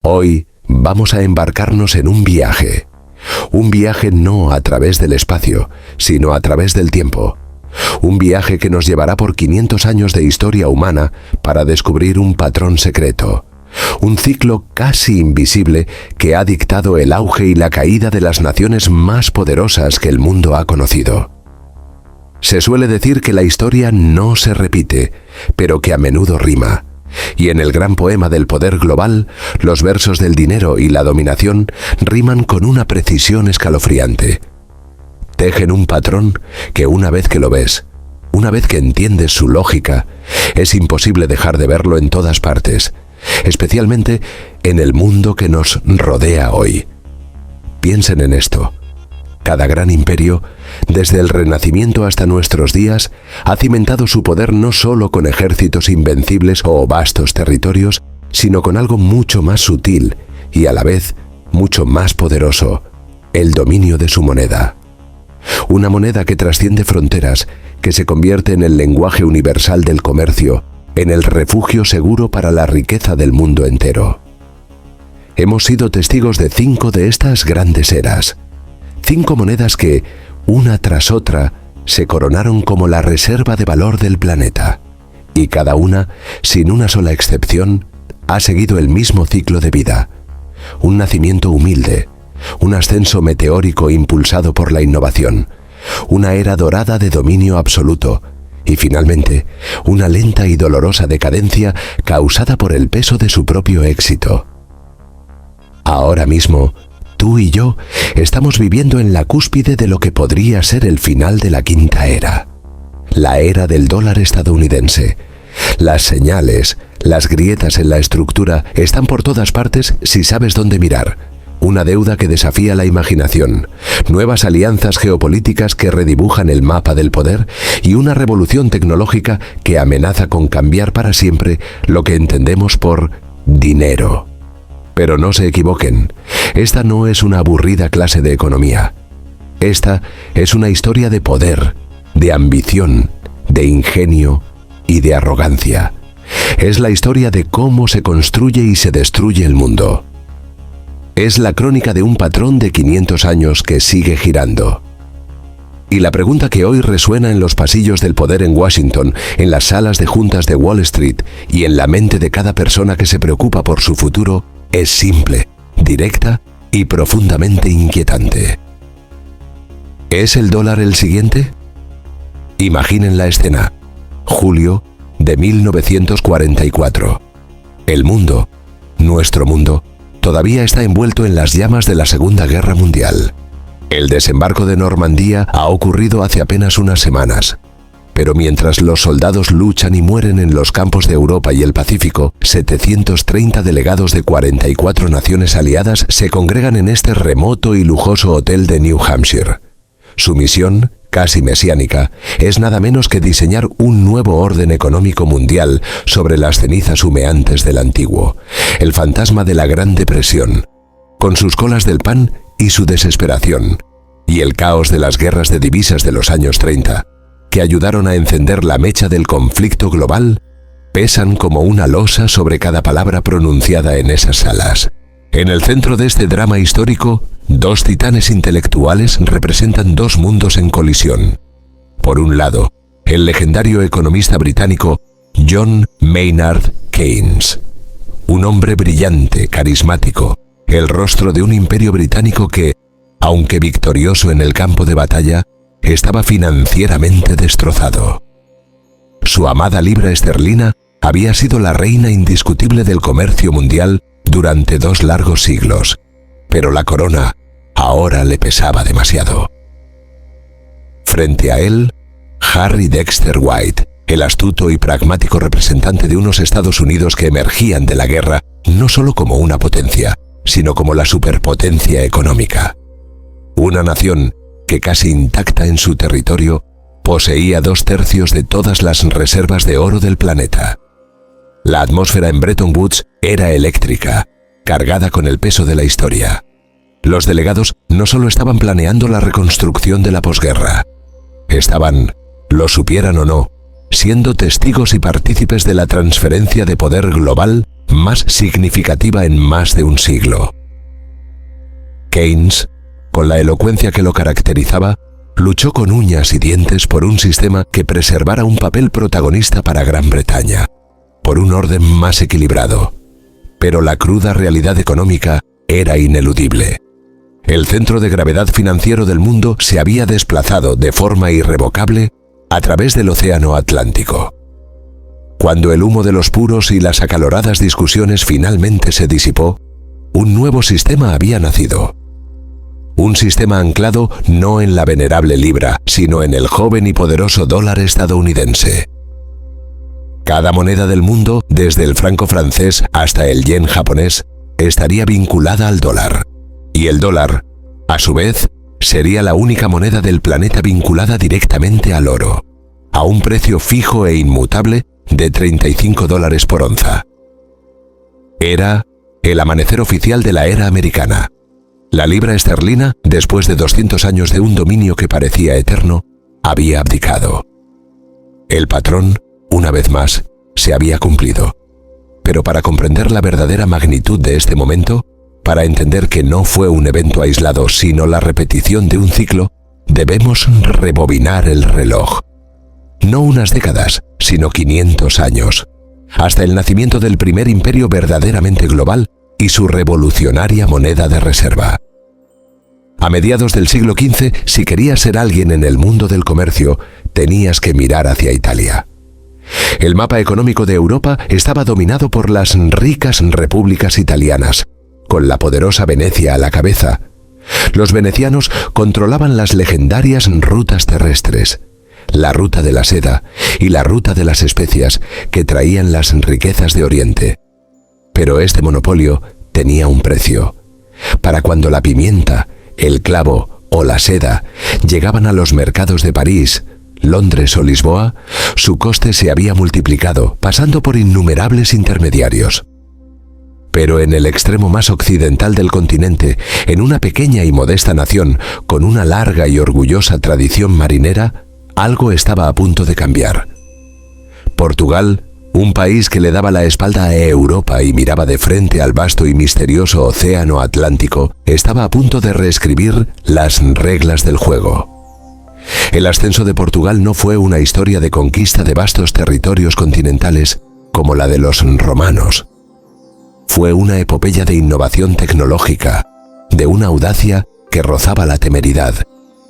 Hoy vamos a embarcarnos en un viaje. Un viaje no a través del espacio, sino a través del tiempo. Un viaje que nos llevará por 500 años de historia humana para descubrir un patrón secreto. Un ciclo casi invisible que ha dictado el auge y la caída de las naciones más poderosas que el mundo ha conocido. Se suele decir que la historia no se repite, pero que a menudo rima. Y en el gran poema del poder global, los versos del dinero y la dominación riman con una precisión escalofriante. Tejen un patrón que una vez que lo ves, una vez que entiendes su lógica, es imposible dejar de verlo en todas partes, especialmente en el mundo que nos rodea hoy. Piensen en esto. Cada gran imperio, desde el Renacimiento hasta nuestros días, ha cimentado su poder no solo con ejércitos invencibles o vastos territorios, sino con algo mucho más sutil y a la vez mucho más poderoso: el dominio de su moneda. Una moneda que trasciende fronteras, que se convierte en el lenguaje universal del comercio, en el refugio seguro para la riqueza del mundo entero. Hemos sido testigos de 5 de estas grandes eras. 5 monedas que, una tras otra, se coronaron como la reserva de valor del planeta. Y cada una, sin una sola excepción, ha seguido el mismo ciclo de vida. Un nacimiento humilde, un ascenso meteórico impulsado por la innovación, una era dorada de dominio absoluto y finalmente una lenta y dolorosa decadencia causada por el peso de su propio éxito. Ahora mismo, tú y yo estamos viviendo en la cúspide de lo que podría ser el final de la quinta era, la era del dólar estadounidense. Las señales, las grietas en la estructura están por todas partes si sabes dónde mirar. Una deuda que desafía la imaginación, nuevas alianzas geopolíticas que redibujan el mapa del poder y una revolución tecnológica que amenaza con cambiar para siempre lo que entendemos por dinero. Pero no se equivoquen, esta no es una aburrida clase de economía. Esta es una historia de poder, de ambición, de ingenio y de arrogancia. Es la historia de cómo se construye y se destruye el mundo. Es la crónica de un patrón de 500 años que sigue girando. Y la pregunta que hoy resuena en los pasillos del poder en Washington, en las salas de juntas de Wall Street y en la mente de cada persona que se preocupa por su futuro es simple, directa y profundamente inquietante. ¿Es el dólar el siguiente? Imaginen la escena. Julio de 1944. El mundo, nuestro mundo, todavía está envuelto en las llamas de la Segunda Guerra Mundial. El desembarco de Normandía ha ocurrido hace apenas unas semanas. Pero mientras los soldados luchan y mueren en los campos de Europa y el Pacífico, 730 delegados de 44 naciones aliadas se congregan en este remoto y lujoso hotel de New Hampshire. Su misión, casi mesiánica, es nada menos que diseñar un nuevo orden económico mundial sobre las cenizas humeantes del antiguo, el fantasma de la Gran Depresión, con sus colas del pan y su desesperación, y el caos de las guerras de divisas de los años 30, que ayudaron a encender la mecha del conflicto global, pesan como una losa sobre cada palabra pronunciada en esas salas. En el centro de este drama histórico, 2 titanes intelectuales representan 2 mundos en colisión. Por un lado, el legendario economista británico John Maynard Keynes, un hombre brillante, carismático, el rostro de un imperio británico que, aunque victorioso en el campo de batalla, estaba financieramente destrozado. Su amada libra esterlina había sido la reina indiscutible del comercio mundial durante 2 largos siglos, pero la corona ahora le pesaba demasiado. Frente a él, Harry Dexter White, el astuto y pragmático representante de unos Estados Unidos que emergían de la guerra no solo como una potencia, sino como la superpotencia económica. Una nación que casi intacta en su territorio poseía 2/3 de todas las reservas de oro del planeta. La atmósfera en Bretton Woods era eléctrica, cargada con el peso de la historia. Los delegados no solo estaban planeando la reconstrucción de la posguerra, estaban, lo supieran o no, siendo testigos y partícipes de la transferencia de poder global más significativa en más de un siglo. Keynes, con la elocuencia que lo caracterizaba, luchó con uñas y dientes por un sistema que preservara un papel protagonista para Gran Bretaña, por un orden más equilibrado. Pero la cruda realidad económica era ineludible. El centro de gravedad financiero del mundo se había desplazado de forma irrevocable a través del Océano Atlántico. Cuando el humo de los puros y las acaloradas discusiones finalmente se disipó, un nuevo sistema había nacido. Un sistema anclado no en la venerable libra, sino en el joven y poderoso dólar estadounidense. Cada moneda del mundo, desde el franco francés hasta el yen japonés, estaría vinculada al dólar. Y el dólar, a su vez, sería la única moneda del planeta vinculada directamente al oro, a un precio fijo e inmutable de $35 por onza. Era el amanecer oficial de la era americana. La libra esterlina, después de 200 años de un dominio que parecía eterno, había abdicado. El patrón, una vez más, se había cumplido. Pero para comprender la verdadera magnitud de este momento, para entender que no fue un evento aislado, sino la repetición de un ciclo, debemos rebobinar el reloj. No unas décadas, sino 500 años, hasta el nacimiento del primer imperio verdaderamente global y su revolucionaria moneda de reserva. A mediados del siglo XV, si querías ser alguien en el mundo del comercio, tenías que mirar hacia Italia. El mapa económico de Europa estaba dominado por las ricas repúblicas italianas, con la poderosa Venecia a la cabeza. Los venecianos controlaban las legendarias rutas terrestres, la ruta de la seda y la ruta de las especias que traían las riquezas de Oriente. Pero este monopolio tenía un precio. Para cuando la pimienta, el clavo o la seda llegaban a los mercados de París, Londres o Lisboa, su coste se había multiplicado, pasando por innumerables intermediarios. Pero en el extremo más occidental del continente, en una pequeña y modesta nación con una larga y orgullosa tradición marinera, algo estaba a punto de cambiar. Portugal, un país que le daba la espalda a Europa y miraba de frente al vasto y misterioso Océano Atlántico, estaba a punto de reescribir las reglas del juego. El ascenso de Portugal no fue una historia de conquista de vastos territorios continentales como la de los romanos. Fue una epopeya de innovación tecnológica, de una audacia que rozaba la temeridad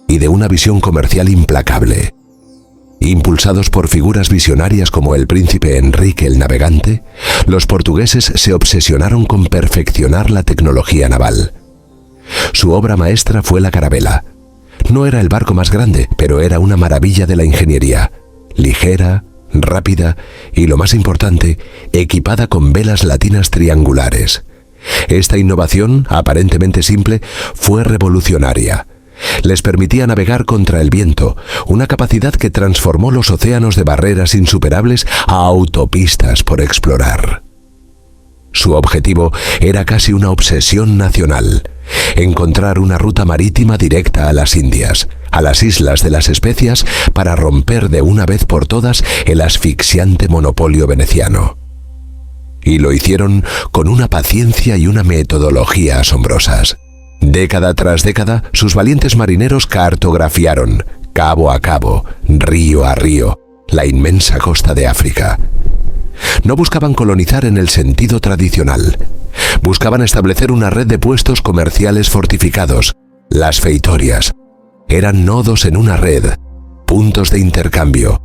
y de una visión comercial implacable. Impulsados por figuras visionarias como el príncipe Enrique el Navegante, los portugueses se obsesionaron con perfeccionar la tecnología naval. Su obra maestra fue la carabela. No era el barco más grande, pero era una maravilla de la ingeniería, ligera, rápida y, lo más importante, equipada con velas latinas triangulares. Esta innovación, aparentemente simple, fue revolucionaria. Les permitía navegar contra el viento, una capacidad que transformó los océanos de barreras insuperables a autopistas por explorar. Su objetivo era casi una obsesión nacional: encontrar una ruta marítima directa a las Indias, a las Islas de las Especias, para romper de una vez por todas el asfixiante monopolio veneciano. Y lo hicieron con una paciencia y una metodología asombrosas. Década tras década, sus valientes marineros cartografiaron, cabo a cabo, río a río, la inmensa costa de África. No buscaban colonizar en el sentido tradicional. Buscaban establecer una red de puestos comerciales fortificados, las feitorias. Eran nodos en una red, puntos de intercambio.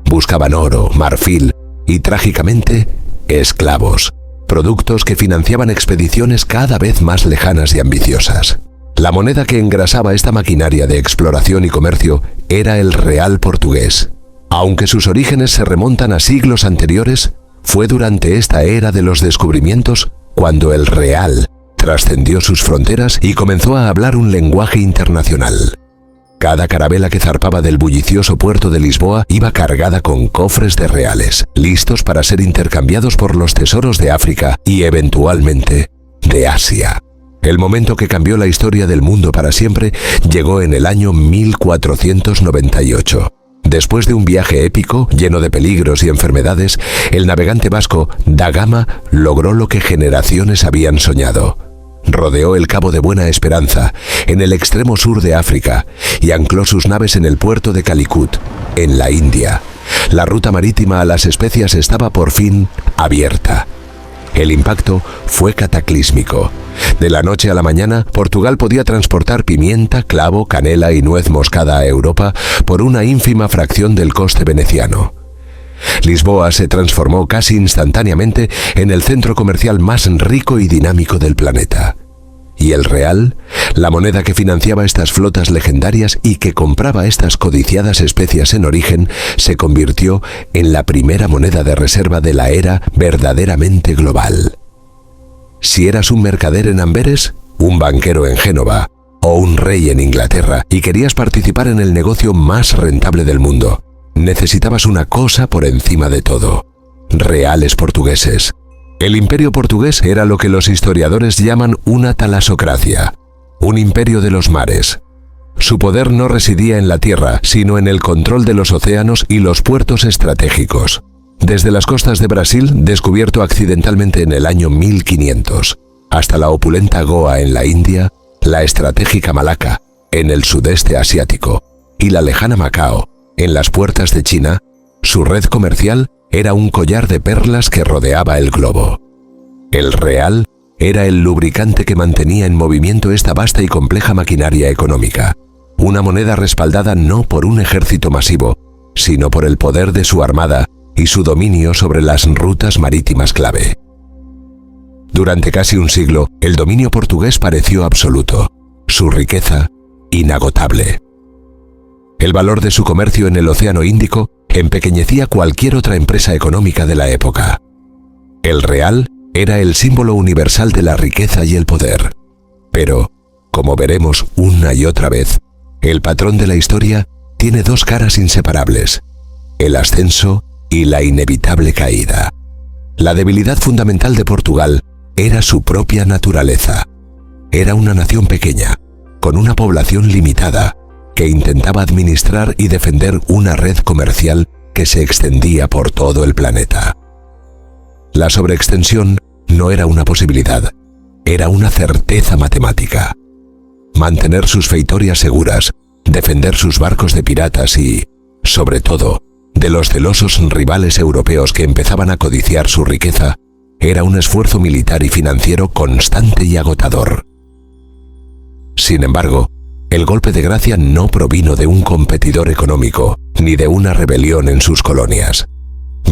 Buscaban oro, marfil y, trágicamente, esclavos, productos que financiaban expediciones cada vez más lejanas y ambiciosas. La moneda que engrasaba esta maquinaria de exploración y comercio era el real portugués. Aunque sus orígenes se remontan a siglos anteriores, fue durante esta era de los descubrimientos cuando el real trascendió sus fronteras y comenzó a hablar un lenguaje internacional. Cada carabela que zarpaba del bullicioso puerto de Lisboa iba cargada con cofres de reales, listos para ser intercambiados por los tesoros de África y, eventualmente, de Asia. El momento que cambió la historia del mundo para siempre llegó en el año 1498. Después de un viaje épico, lleno de peligros y enfermedades, el navegante vasco da Gama logró lo que generaciones habían soñado. Rodeó el Cabo de Buena Esperanza, en el extremo sur de África, y ancló sus naves en el puerto de Calicut, en la India. La ruta marítima a las especias estaba por fin abierta. El impacto fue cataclísmico. De la noche a la mañana, Portugal podía transportar pimienta, clavo, canela y nuez moscada a Europa por una ínfima fracción del coste veneciano. Lisboa se transformó casi instantáneamente en el centro comercial más rico y dinámico del planeta. Y el real, la moneda que financiaba estas flotas legendarias y que compraba estas codiciadas especias en origen, se convirtió en la primera moneda de reserva de la era verdaderamente global. Si eras un mercader en Amberes, un banquero en Génova o un rey en Inglaterra y querías participar en el negocio más rentable del mundo, necesitabas una cosa por encima de todo: reales portugueses. El imperio portugués era lo que los historiadores llaman una talasocracia, un imperio de los mares. Su poder no residía en la tierra, sino en el control de los océanos y los puertos estratégicos. Desde las costas de Brasil, descubierto accidentalmente en el año 1500, hasta la opulenta Goa en la India, la estratégica Malaca, en el sudeste asiático, y la lejana Macao, en las puertas de China, su red comercial era un collar de perlas que rodeaba el globo. El real era el lubricante que mantenía en movimiento esta vasta y compleja maquinaria económica. Una moneda respaldada no por un ejército masivo, sino por el poder de su armada y su dominio sobre las rutas marítimas clave. Durante casi un siglo, el dominio portugués pareció absoluto, su riqueza inagotable. El valor de su comercio en el Océano Índico empequeñecía cualquier otra empresa económica de la época. El real era el símbolo universal de la riqueza y el poder. Pero, como veremos una y otra vez, el patrón de la historia tiene dos caras inseparables: el ascenso y la inevitable caída. La debilidad fundamental de Portugal era su propia naturaleza. Era una nación pequeña, con una población limitada, que intentaba administrar y defender una red comercial que se extendía por todo el planeta. La sobreextensión no era una posibilidad, era una certeza matemática. Mantener sus feitorias seguras, defender sus barcos de piratas y, sobre todo, de los celosos rivales europeos que empezaban a codiciar su riqueza, era un esfuerzo militar y financiero constante y agotador. Sin embargo, el golpe de gracia no provino de un competidor económico, ni de una rebelión en sus colonias.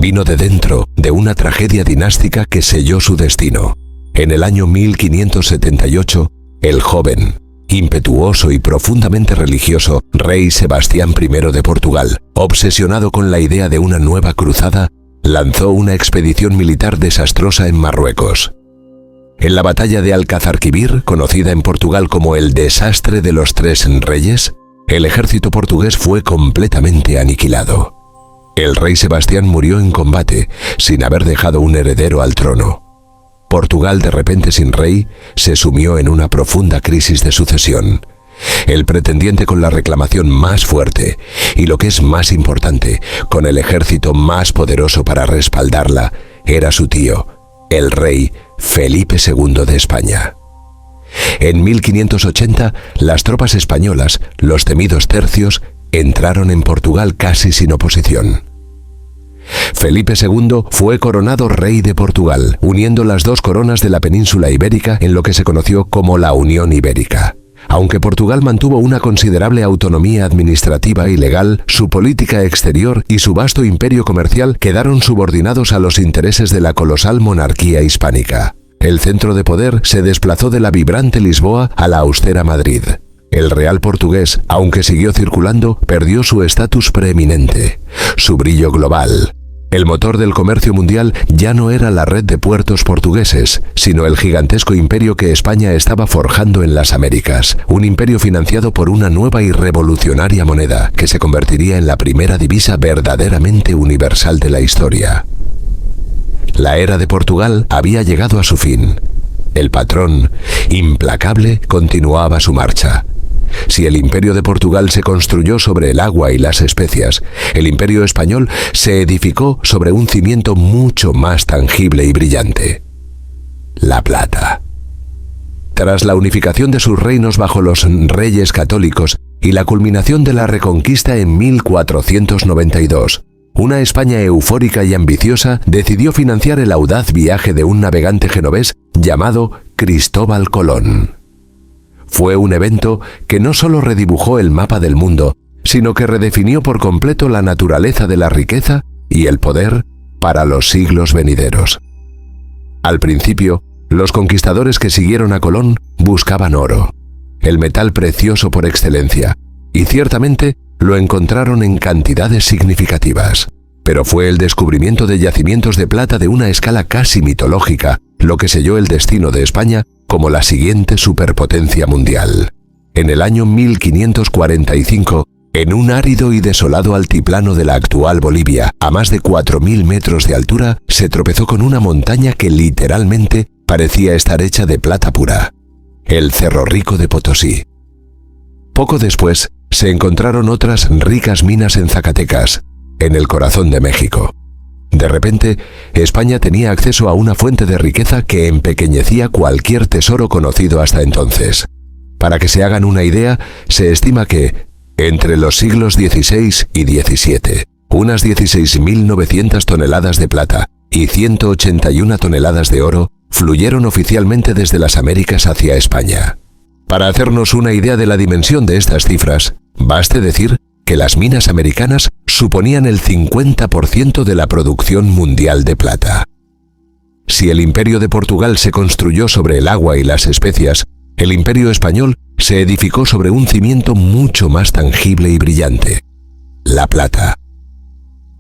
Vino de dentro de una tragedia dinástica que selló su destino. En el año 1578, el joven, impetuoso y profundamente religioso rey Sebastián I de Portugal, obsesionado con la idea de una nueva cruzada, lanzó una expedición militar desastrosa en Marruecos. En la batalla de Alcazarquivir, conocida en Portugal como el desastre de los tres reyes, el ejército portugués fue completamente aniquilado. El rey Sebastián murió en combate, sin haber dejado un heredero al trono. Portugal, de repente sin rey, se sumió en una profunda crisis de sucesión. El pretendiente con la reclamación más fuerte, y lo que es más importante, con el ejército más poderoso para respaldarla, era su tío, el rey Felipe II de España. En 1580, las tropas españolas, los temidos tercios, entraron en Portugal casi sin oposición. Felipe II fue coronado rey de Portugal, uniendo las dos coronas de la península ibérica en lo que se conoció como la Unión Ibérica. Aunque Portugal mantuvo una considerable autonomía administrativa y legal, su política exterior y su vasto imperio comercial quedaron subordinados a los intereses de la colosal monarquía hispánica. El centro de poder se desplazó de la vibrante Lisboa a la austera Madrid. El real portugués, aunque siguió circulando, perdió su estatus preeminente, su brillo global. El motor del comercio mundial ya no era la red de puertos portugueses, sino el gigantesco imperio que España estaba forjando en las Américas, un imperio financiado por una nueva y revolucionaria moneda que se convertiría en la primera divisa verdaderamente universal de la historia. La era de Portugal había llegado a su fin. El patrón, implacable, continuaba su marcha. Si el Imperio de Portugal se construyó sobre el agua y las especias, el Imperio español se edificó sobre un cimiento mucho más tangible y brillante: la plata. Tras la unificación de sus reinos bajo los reyes católicos y la culminación de la Reconquista en 1492, una España eufórica y ambiciosa decidió financiar el audaz viaje de un navegante genovés llamado Cristóbal Colón. Fue un evento que no solo redibujó el mapa del mundo, sino que redefinió por completo la naturaleza de la riqueza y el poder para los siglos venideros. Al principio, los conquistadores que siguieron a Colón buscaban oro, el metal precioso por excelencia, y ciertamente lo encontraron en cantidades significativas. Pero fue el descubrimiento de yacimientos de plata de una escala casi mitológica lo que selló el destino de España como la siguiente superpotencia mundial. En el año 1545, en un árido y desolado altiplano de la actual Bolivia, a más de 4.000 metros de altura, se tropezó con una montaña que literalmente parecía estar hecha de plata pura: el Cerro Rico de Potosí. Poco después, se encontraron otras ricas minas en Zacatecas, en el corazón de México. De repente, España tenía acceso a una fuente de riqueza que empequeñecía cualquier tesoro conocido hasta entonces. Para que se hagan una idea, se estima que, entre los siglos XVI y XVII, unas 16.900 toneladas de plata y 181 toneladas de oro fluyeron oficialmente desde las Américas hacia España. Para hacernos una idea de la dimensión de estas cifras, baste decir que las minas americanas suponían el 50% de la producción mundial de plata. Si el Imperio de Portugal se construyó sobre el agua y las especias, el Imperio español se edificó sobre un cimiento mucho más tangible y brillante: la plata.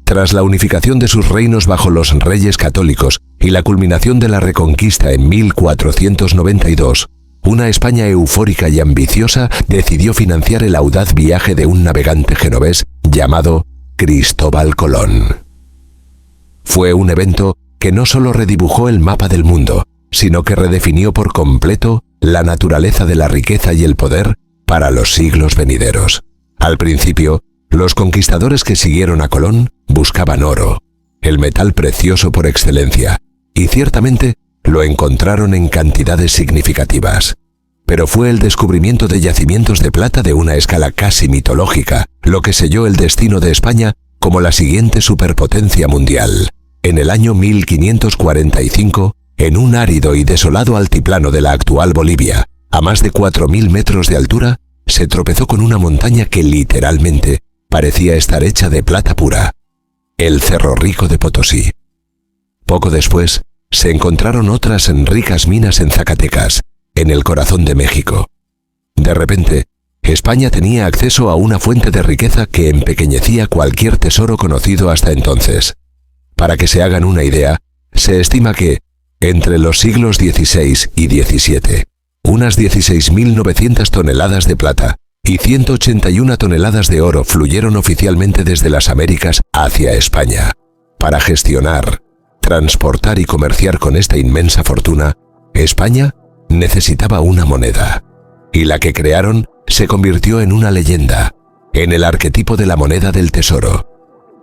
Tras la unificación de sus reinos bajo los reyes católicos y la culminación de la Reconquista en 1492, una España eufórica y ambiciosa decidió financiar el audaz viaje de un navegante genovés llamado Cristóbal Colón. Fue un evento que no solo redibujó el mapa del mundo, sino que redefinió por completo la naturaleza de la riqueza y el poder para los siglos venideros. Al principio, los conquistadores que siguieron a Colón buscaban oro, el metal precioso por excelencia, y ciertamente lo encontraron en cantidades significativas. Pero fue el descubrimiento de yacimientos de plata de una escala casi mitológica lo que selló el destino de España como la siguiente superpotencia mundial. En el año 1545, en un árido y desolado altiplano de la actual Bolivia, a más de 4.000 metros de altura, se tropezó con una montaña que literalmente parecía estar hecha de plata pura: el Cerro Rico de Potosí. Poco después, se encontraron otras ricas minas en Zacatecas, en el corazón de México. De repente, España tenía acceso a una fuente de riqueza que empequeñecía cualquier tesoro conocido hasta entonces. Para que se hagan una idea, se estima que, entre los siglos XVI y XVII, unas 16.900 toneladas de plata y 181 toneladas de oro fluyeron oficialmente desde las Américas hacia España. Para gestionar, transportar y comerciar con esta inmensa fortuna, España necesitaba una moneda, y la que crearon se convirtió en una leyenda, en el arquetipo de la moneda del tesoro: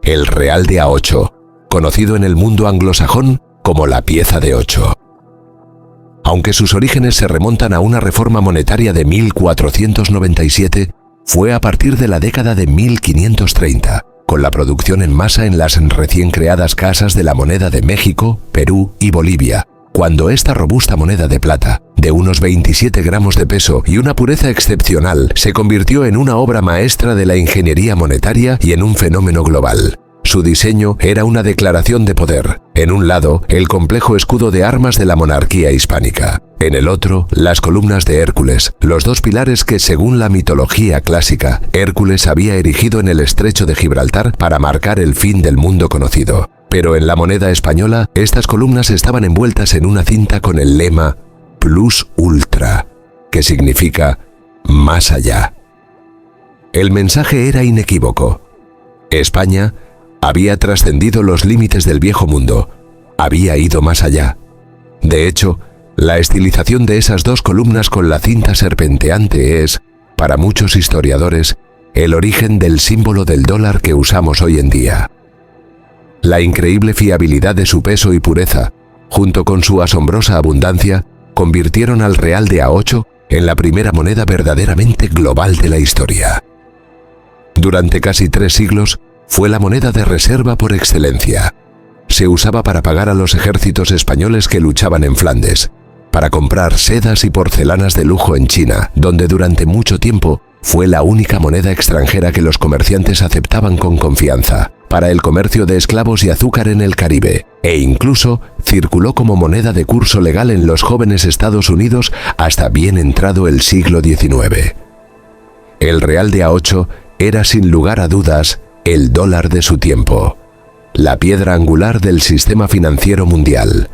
el real de A8, conocido en el mundo anglosajón como la pieza de 8. Aunque sus orígenes se remontan a una reforma monetaria de 1497, fue a partir de la década de 1530, con la producción en masa en las recién creadas casas de la moneda de México, Perú y Bolivia, cuando esta robusta moneda de plata, de unos 27 gramos de peso y una pureza excepcional, se convirtió en una obra maestra de la ingeniería monetaria y en un fenómeno global. Su diseño era una declaración de poder. En un lado, el complejo escudo de armas de la monarquía hispánica. En el otro, las columnas de Hércules, los dos pilares que, según la mitología clásica, Hércules había erigido en el estrecho de Gibraltar para marcar el fin del mundo conocido. Pero en la moneda española, estas columnas estaban envueltas en una cinta con el lema Plus Ultra, que significa más allá. El mensaje era inequívoco. España había trascendido los límites del viejo mundo, había ido más allá. De hecho, la estilización de esas dos columnas con la cinta serpenteante es, para muchos historiadores, el origen del símbolo del dólar que usamos hoy en día. La increíble fiabilidad de su peso y pureza, junto con su asombrosa abundancia, convirtieron al real de A8 en la primera moneda verdaderamente global de la historia. Durante casi 3 siglos, fue la moneda de reserva por excelencia. Se usaba para pagar a los ejércitos españoles que luchaban en Flandes, para comprar sedas y porcelanas de lujo en China, donde durante mucho tiempo fue la única moneda extranjera que los comerciantes aceptaban con confianza, para el comercio de esclavos y azúcar en el Caribe, e incluso circuló como moneda de curso legal en los jóvenes Estados Unidos hasta bien entrado el siglo XIX. El real de A8 era sin lugar a dudas el dólar de su tiempo, la piedra angular del sistema financiero mundial.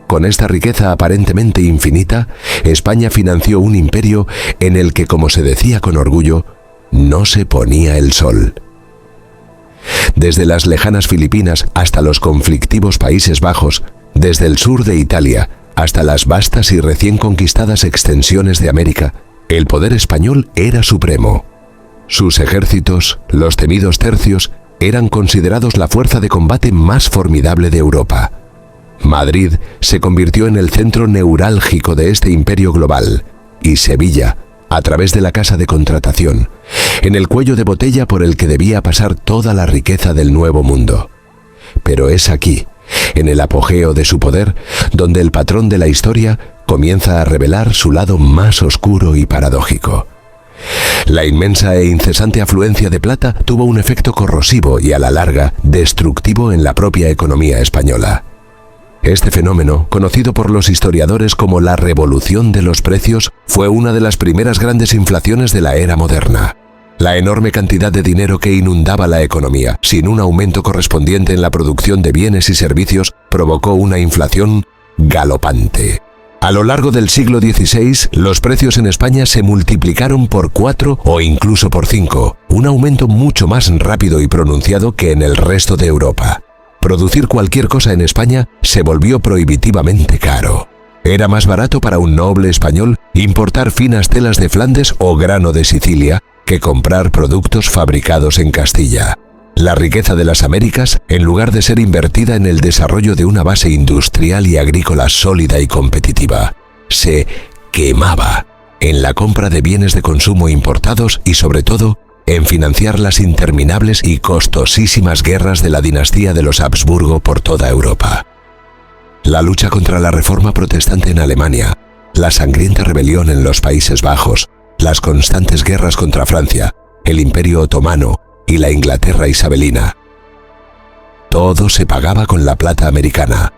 Con esta riqueza aparentemente infinita, España financió un imperio en el que, como se decía con orgullo, no se ponía el sol. Desde las lejanas Filipinas hasta los conflictivos Países Bajos, desde el sur de Italia hasta las vastas y recién conquistadas extensiones de América, el poder español era supremo. Sus ejércitos, los temidos tercios, eran considerados la fuerza de combate más formidable de Europa. Madrid se convirtió en el centro neurálgico de este imperio global, y Sevilla, a través de la casa de contratación, en el cuello de botella por el que debía pasar toda la riqueza del Nuevo Mundo. Pero es aquí, en el apogeo de su poder, donde el patrón de la historia comienza a revelar su lado más oscuro y paradójico. La inmensa e incesante afluencia de plata tuvo un efecto corrosivo y a la larga destructivo en la propia economía española. Este fenómeno, conocido por los historiadores como la revolución de los precios, fue una de las primeras grandes inflaciones de la era moderna. La enorme cantidad de dinero que inundaba la economía, sin un aumento correspondiente en la producción de bienes y servicios, provocó una inflación galopante. A lo largo del siglo XVI, los precios en España se multiplicaron por 4 o incluso por 5, un aumento mucho más rápido y pronunciado que en el resto de Europa. Producir cualquier cosa en España se volvió prohibitivamente caro. Era más barato para un noble español importar finas telas de Flandes o grano de Sicilia que comprar productos fabricados en Castilla. La riqueza de las Américas, en lugar de ser invertida en el desarrollo de una base industrial y agrícola sólida y competitiva, se quemaba en la compra de bienes de consumo importados y, sobre todo, en financiar las interminables y costosísimas guerras de la dinastía de los Habsburgo por toda Europa. La lucha contra la reforma protestante en Alemania, la sangrienta rebelión en los Países Bajos, las constantes guerras contra Francia, el Imperio Otomano y la Inglaterra isabelina. Todo se pagaba con la plata americana.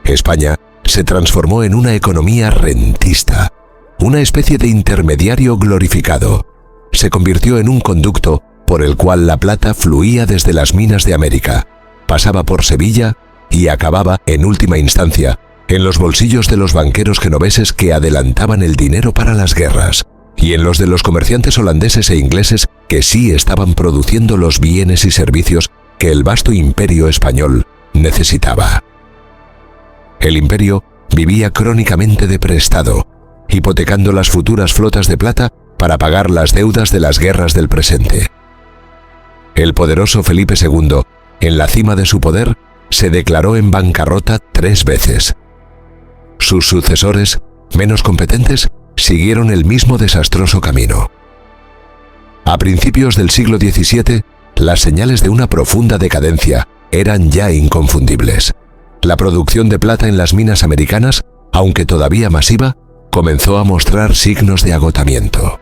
España se transformó en una economía rentista, una especie de intermediario glorificado. Se convirtió en un conducto por el cual la plata fluía desde las minas de América, pasaba por Sevilla y acababa, en última instancia, en los bolsillos de los banqueros genoveses que adelantaban el dinero para las guerras, y en los de los comerciantes holandeses e ingleses que sí estaban produciendo los bienes y servicios que el vasto imperio español necesitaba. El imperio vivía crónicamente de prestado, hipotecando las futuras flotas de plata para pagar las deudas de las guerras del presente. El poderoso Felipe II, en la cima de su poder, se declaró en bancarrota 3 veces. Sus sucesores, menos competentes, siguieron el mismo desastroso camino. A principios del siglo XVII, las señales de una profunda decadencia eran ya inconfundibles. La producción de plata en las minas americanas, aunque todavía masiva, comenzó a mostrar signos de agotamiento.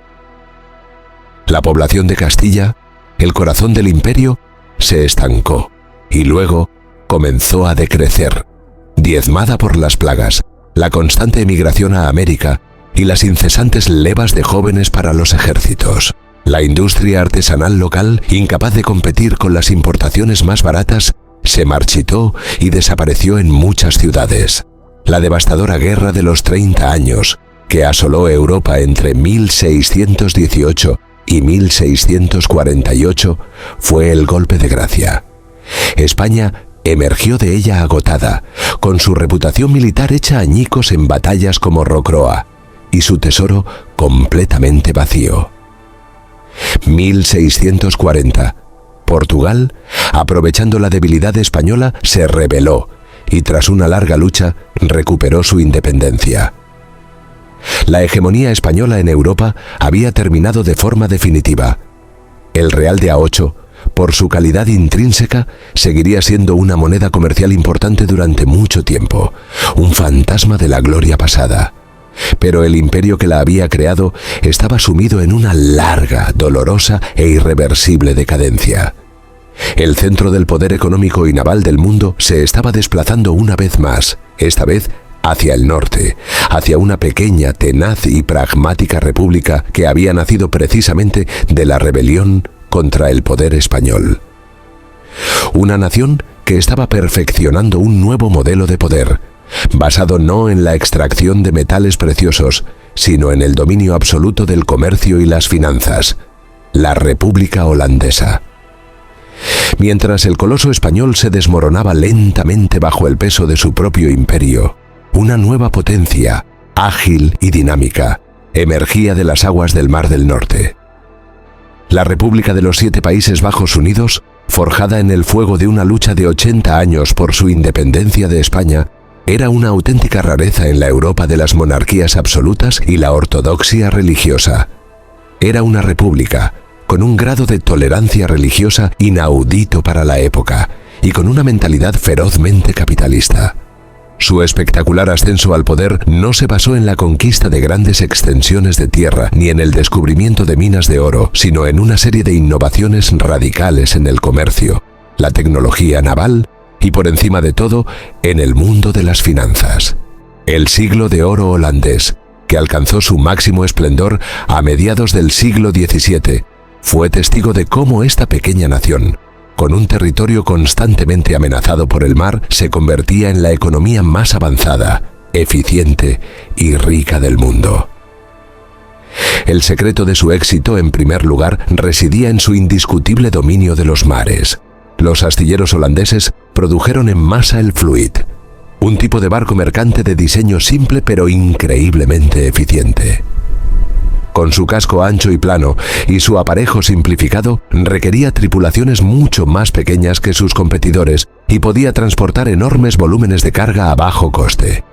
La población de Castilla, el corazón del imperio, se estancó y luego comenzó a decrecer, diezmada por las plagas, la constante emigración a América y las incesantes levas de jóvenes para los ejércitos. La industria artesanal local, incapaz de competir con las importaciones más baratas, se marchitó y desapareció en muchas ciudades. La devastadora guerra de los 30 años, que asoló Europa entre 1618 y 1648, fue el golpe de gracia. España emergió de ella agotada, con su reputación militar hecha añicos en batallas como Rocroi, y su tesoro completamente vacío. 1640. Portugal, aprovechando la debilidad española, se rebeló y tras una larga lucha recuperó su independencia. La hegemonía española en Europa había terminado de forma definitiva. El real de A8, por su calidad intrínseca, seguiría siendo una moneda comercial importante durante mucho tiempo, un fantasma de la gloria pasada. Pero el imperio que la había creado estaba sumido en una larga, dolorosa e irreversible decadencia. El centro del poder económico y naval del mundo se estaba desplazando una vez más, esta vez hacia el norte, hacia una pequeña, tenaz y pragmática república que había nacido precisamente de la rebelión contra el poder español. Una nación que estaba perfeccionando un nuevo modelo de poder, basado no en la extracción de metales preciosos, sino en el dominio absoluto del comercio y las finanzas, la República Holandesa. Mientras el coloso español se desmoronaba lentamente bajo el peso de su propio imperio, una nueva potencia, ágil y dinámica, emergía de las aguas del Mar del Norte. La República de los 7 Países Bajos Unidos, forjada en el fuego de una lucha de 80 años por su independencia de España, era una auténtica rareza en la Europa de las monarquías absolutas y la ortodoxia religiosa. Era una república, con un grado de tolerancia religiosa inaudito para la época, y con una mentalidad ferozmente capitalista. Su espectacular ascenso al poder no se basó en la conquista de grandes extensiones de tierra ni en el descubrimiento de minas de oro, sino en una serie de innovaciones radicales en el comercio, la tecnología naval y, por encima de todo, en el mundo de las finanzas. El siglo de oro holandés, que alcanzó su máximo esplendor a mediados del siglo XVII, fue testigo de cómo esta pequeña nación, con un territorio constantemente amenazado por el mar, se convertía en la economía más avanzada, eficiente y rica del mundo. El secreto de su éxito, en primer lugar, residía en su indiscutible dominio de los mares. Los astilleros holandeses produjeron en masa el Fluid, un tipo de barco mercante de diseño simple pero increíblemente eficiente. Con su casco ancho y plano y su aparejo simplificado, requería tripulaciones mucho más pequeñas que sus competidores y podía transportar enormes volúmenes de carga a bajo coste.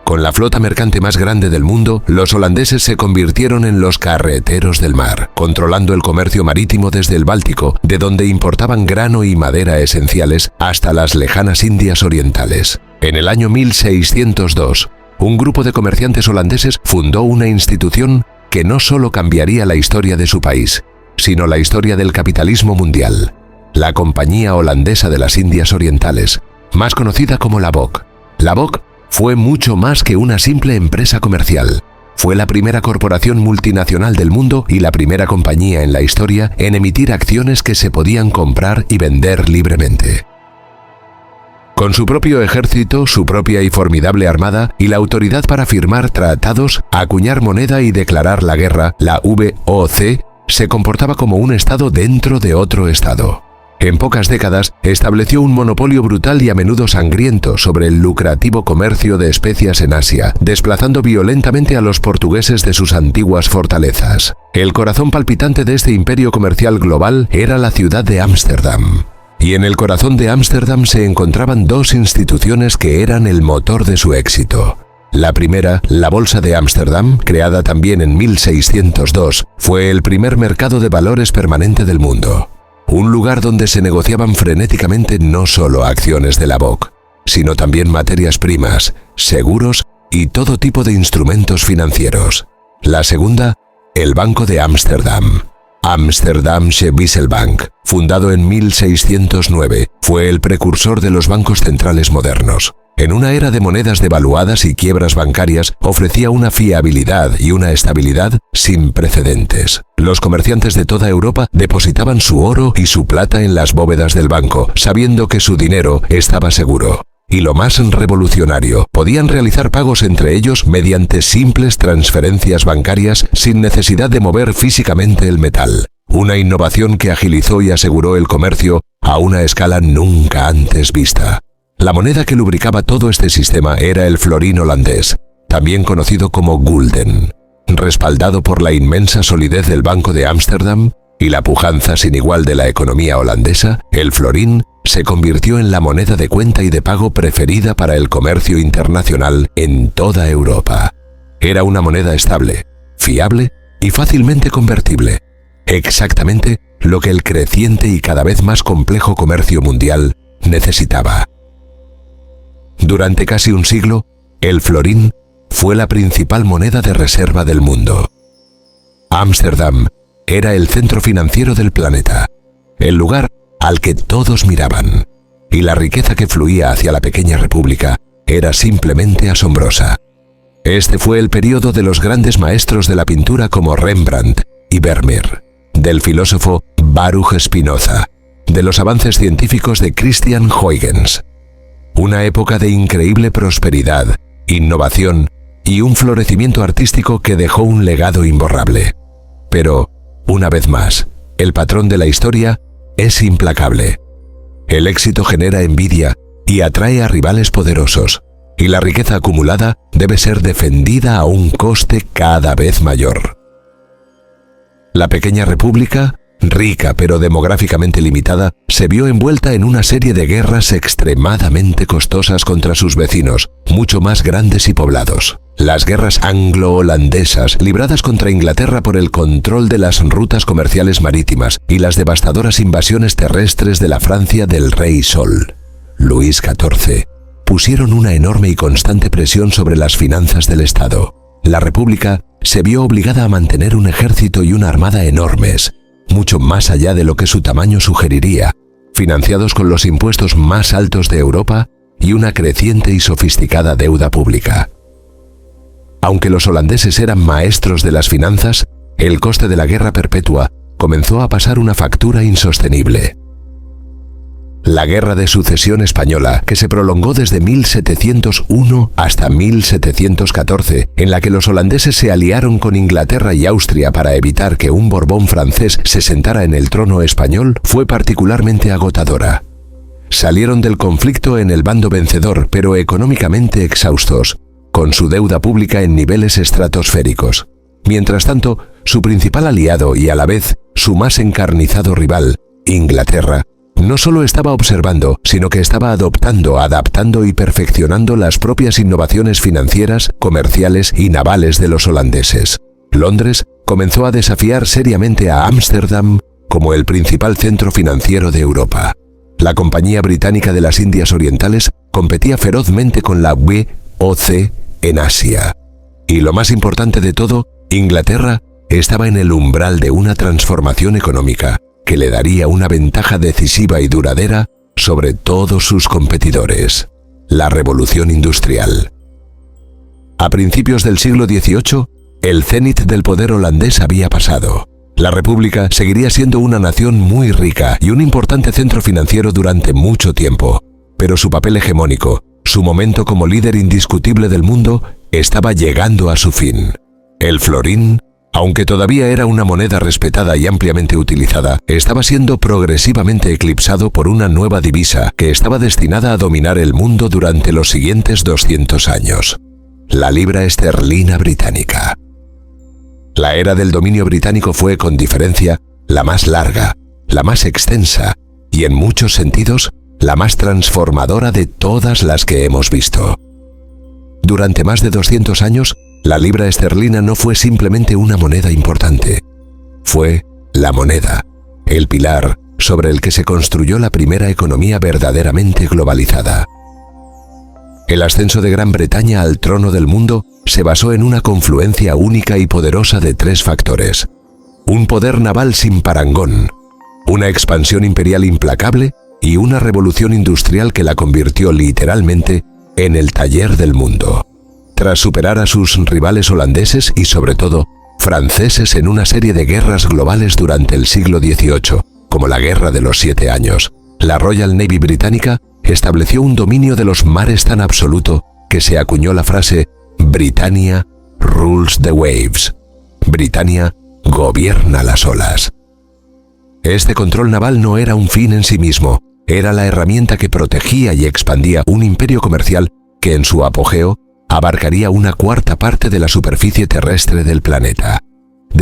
Con la flota mercante más grande del mundo, los holandeses se convirtieron en los carreteros del mar, controlando el comercio marítimo desde el Báltico, de donde importaban grano y madera esenciales, hasta las lejanas Indias orientales. En el año 1602, un grupo de comerciantes holandeses fundó una institución que no solo cambiaría la historia de su país, sino la historia del capitalismo mundial, la Compañía Holandesa de las Indias Orientales, más conocida como la BOC. La BOC fue mucho más que una simple empresa comercial. Fue la primera corporación multinacional del mundo y la primera compañía en la historia en emitir acciones que se podían comprar y vender libremente. Con su propio ejército, su propia y formidable armada y la autoridad para firmar tratados, acuñar moneda y declarar la guerra, la VOC se comportaba como un estado dentro de otro estado. En pocas décadas estableció un monopolio brutal y a menudo sangriento sobre el lucrativo comercio de especias en Asia, desplazando violentamente a los portugueses de sus antiguas fortalezas. El corazón palpitante de este imperio comercial global era la ciudad de Ámsterdam. Y en el corazón de Ámsterdam se encontraban 2 instituciones que eran el motor de su éxito. La primera, la Bolsa de Ámsterdam, creada también en 1602, fue el primer mercado de valores permanente del mundo. Un lugar donde se negociaban frenéticamente no solo acciones de la BOC, sino también materias primas, seguros y todo tipo de instrumentos financieros. La segunda, el Banco de Ámsterdam. Amsterdamse Wisselbank, fundado en 1609, fue el precursor de los bancos centrales modernos. En una era de monedas devaluadas y quiebras bancarias, ofrecía una fiabilidad y una estabilidad sin precedentes. Los comerciantes de toda Europa depositaban su oro y su plata en las bóvedas del banco, sabiendo que su dinero estaba seguro. Y lo más revolucionario, podían realizar pagos entre ellos mediante simples transferencias bancarias sin necesidad de mover físicamente el metal. Una innovación que agilizó y aseguró el comercio a una escala nunca antes vista. La moneda que lubricaba todo este sistema era el florín holandés, también conocido como gulden. Respaldado por la inmensa solidez del Banco de Ámsterdam, y la pujanza sin igual de la economía holandesa, el florín se convirtió en la moneda de cuenta y de pago preferida para el comercio internacional en toda Europa. Era una moneda estable, fiable y fácilmente convertible, exactamente lo que el creciente y cada vez más complejo comercio mundial necesitaba. Durante casi un siglo, el florín fue la principal moneda de reserva del mundo. Ámsterdam era el centro financiero del planeta, el lugar al que todos miraban, y la riqueza que fluía hacia la pequeña república era simplemente asombrosa. Este fue el periodo de los grandes maestros de la pintura como Rembrandt y Vermeer, del filósofo Baruch Spinoza, de los avances científicos de Christian Huygens. Una época de increíble prosperidad, innovación y un florecimiento artístico que dejó un legado imborrable. Pero, una vez más, el patrón de la historia es implacable. El éxito genera envidia y atrae a rivales poderosos, y la riqueza acumulada debe ser defendida a un coste cada vez mayor. La pequeña república, rica pero demográficamente limitada, se vio envuelta en una serie de guerras extremadamente costosas contra sus vecinos, mucho más grandes y poblados. Las guerras anglo-holandesas, libradas contra Inglaterra por el control de las rutas comerciales marítimas, y las devastadoras invasiones terrestres de la Francia del Rey Sol, Luis XIV, pusieron una enorme y constante presión sobre las finanzas del Estado. La República se vio obligada a mantener un ejército y una armada enormes, mucho más allá de lo que su tamaño sugeriría, financiados con los impuestos más altos de Europa y una creciente y sofisticada deuda pública. Aunque los holandeses eran maestros de las finanzas, el coste de la guerra perpetua comenzó a pasar una factura insostenible. La Guerra de Sucesión Española, que se prolongó desde 1701 hasta 1714, en la que los holandeses se aliaron con Inglaterra y Austria para evitar que un Borbón francés se sentara en el trono español, fue particularmente agotadora. Salieron del conflicto en el bando vencedor, pero económicamente exhaustos, con su deuda pública en niveles estratosféricos. Mientras tanto, su principal aliado y a la vez su más encarnizado rival, Inglaterra, no solo estaba observando, sino que estaba adoptando, adaptando y perfeccionando las propias innovaciones financieras, comerciales y navales de los holandeses. Londres comenzó a desafiar seriamente a Ámsterdam como el principal centro financiero de Europa. La Compañía Británica de las Indias Orientales competía ferozmente con la BOC en Asia. Y lo más importante de todo, Inglaterra estaba en el umbral de una transformación económica que le daría una ventaja decisiva y duradera sobre todos sus competidores: la revolución industrial. A principios del siglo XVIII, el cénit del poder holandés había pasado. La República seguiría siendo una nación muy rica y un importante centro financiero durante mucho tiempo, pero su papel hegemónico, su momento como líder indiscutible del mundo, estaba llegando a su fin. El florín, aunque todavía era una moneda respetada y ampliamente utilizada, estaba siendo progresivamente eclipsado por una nueva divisa que estaba destinada a dominar el mundo durante los siguientes 200 años: la libra esterlina británica. La era del dominio británico fue, con diferencia, la más larga, la más extensa y, en muchos sentidos, la más transformadora de todas las que hemos visto. Durante más de 200 años, la libra esterlina no fue simplemente una moneda importante. Fue la moneda, el pilar sobre el que se construyó la primera economía verdaderamente globalizada. El ascenso de Gran Bretaña al trono del mundo se basó en una confluencia única y poderosa de tres factores: un poder naval sin parangón, una expansión imperial implacable y una revolución industrial que la convirtió literalmente en el taller del mundo. Tras superar a sus rivales holandeses y, sobre todo, franceses en una serie de guerras globales durante el siglo XVIII, como la Guerra de los 7 Años, la Royal Navy británica estableció un dominio de los mares tan absoluto que se acuñó la frase «Britannia rules the waves». Britania gobierna las olas. Este control naval no era un fin en sí mismo, era la herramienta que protegía y expandía un imperio comercial que, en su apogeo, abarcaría una cuarta parte de la superficie terrestre del planeta.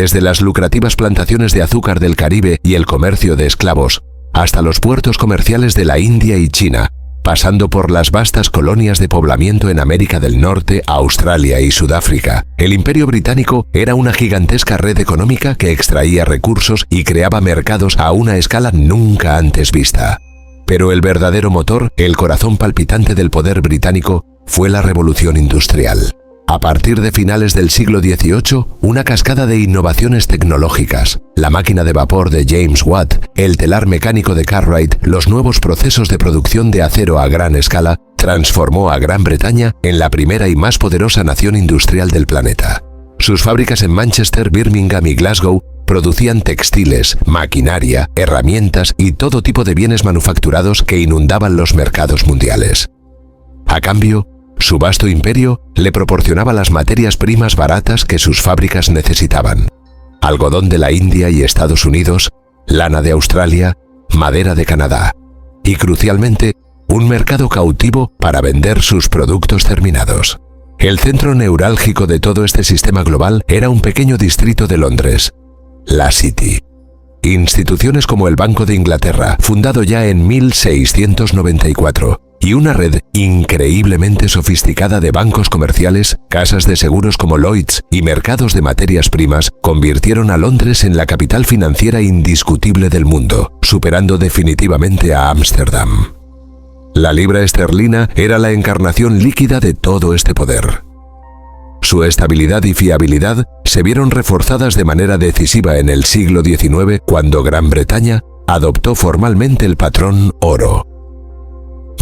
desde las lucrativas plantaciones de azúcar del Caribe y el comercio de esclavos, hasta los puertos comerciales de la India y China, pasando por las vastas colonias de poblamiento en América del Norte, Australia y Sudáfrica. El Imperio Británico era una gigantesca red económica que extraía recursos y creaba mercados a una escala nunca antes vista. Pero el verdadero motor, el corazón palpitante del poder británico, fue la Revolución Industrial. A partir de finales del siglo XVIII, una cascada de innovaciones tecnológicas, la máquina de vapor de James Watt, el telar mecánico de Cartwright, los nuevos procesos de producción de acero a gran escala, transformó a Gran Bretaña en la primera y más poderosa nación industrial del planeta. Sus fábricas en Manchester, Birmingham y Glasgow producían textiles, maquinaria, herramientas y todo tipo de bienes manufacturados que inundaban los mercados mundiales. A cambio, su vasto imperio le proporcionaba las materias primas baratas que sus fábricas necesitaban: algodón de la India y Estados Unidos, lana de Australia, madera de Canadá y, crucialmente, un mercado cautivo para vender sus productos terminados. El centro neurálgico de todo este sistema global era un pequeño distrito de Londres, la City. Instituciones como el Banco de Inglaterra, fundado ya en 1694, y una red increíblemente sofisticada de bancos comerciales, casas de seguros como Lloyds y mercados de materias primas convirtieron a Londres en la capital financiera indiscutible del mundo, superando definitivamente a Ámsterdam. La libra esterlina era la encarnación líquida de todo este poder. Su estabilidad y fiabilidad se vieron reforzadas de manera decisiva en el siglo XIX cuando Gran Bretaña adoptó formalmente el patrón oro.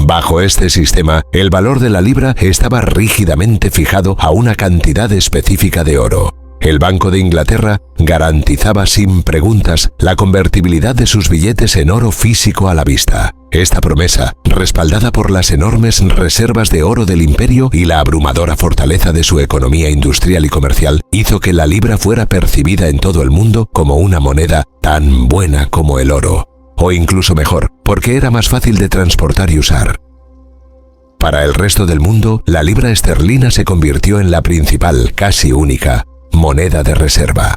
Bajo este sistema, el valor de la libra estaba rígidamente fijado a una cantidad específica de oro. El Banco de Inglaterra garantizaba sin preguntas la convertibilidad de sus billetes en oro físico a la vista. Esta promesa, respaldada por las enormes reservas de oro del imperio y la abrumadora fortaleza de su economía industrial y comercial, hizo que la libra fuera percibida en todo el mundo como una moneda tan buena como el oro, o incluso mejor, porque era más fácil de transportar y usar. Para el resto del mundo, la libra esterlina se convirtió en la principal, casi única, moneda de reserva.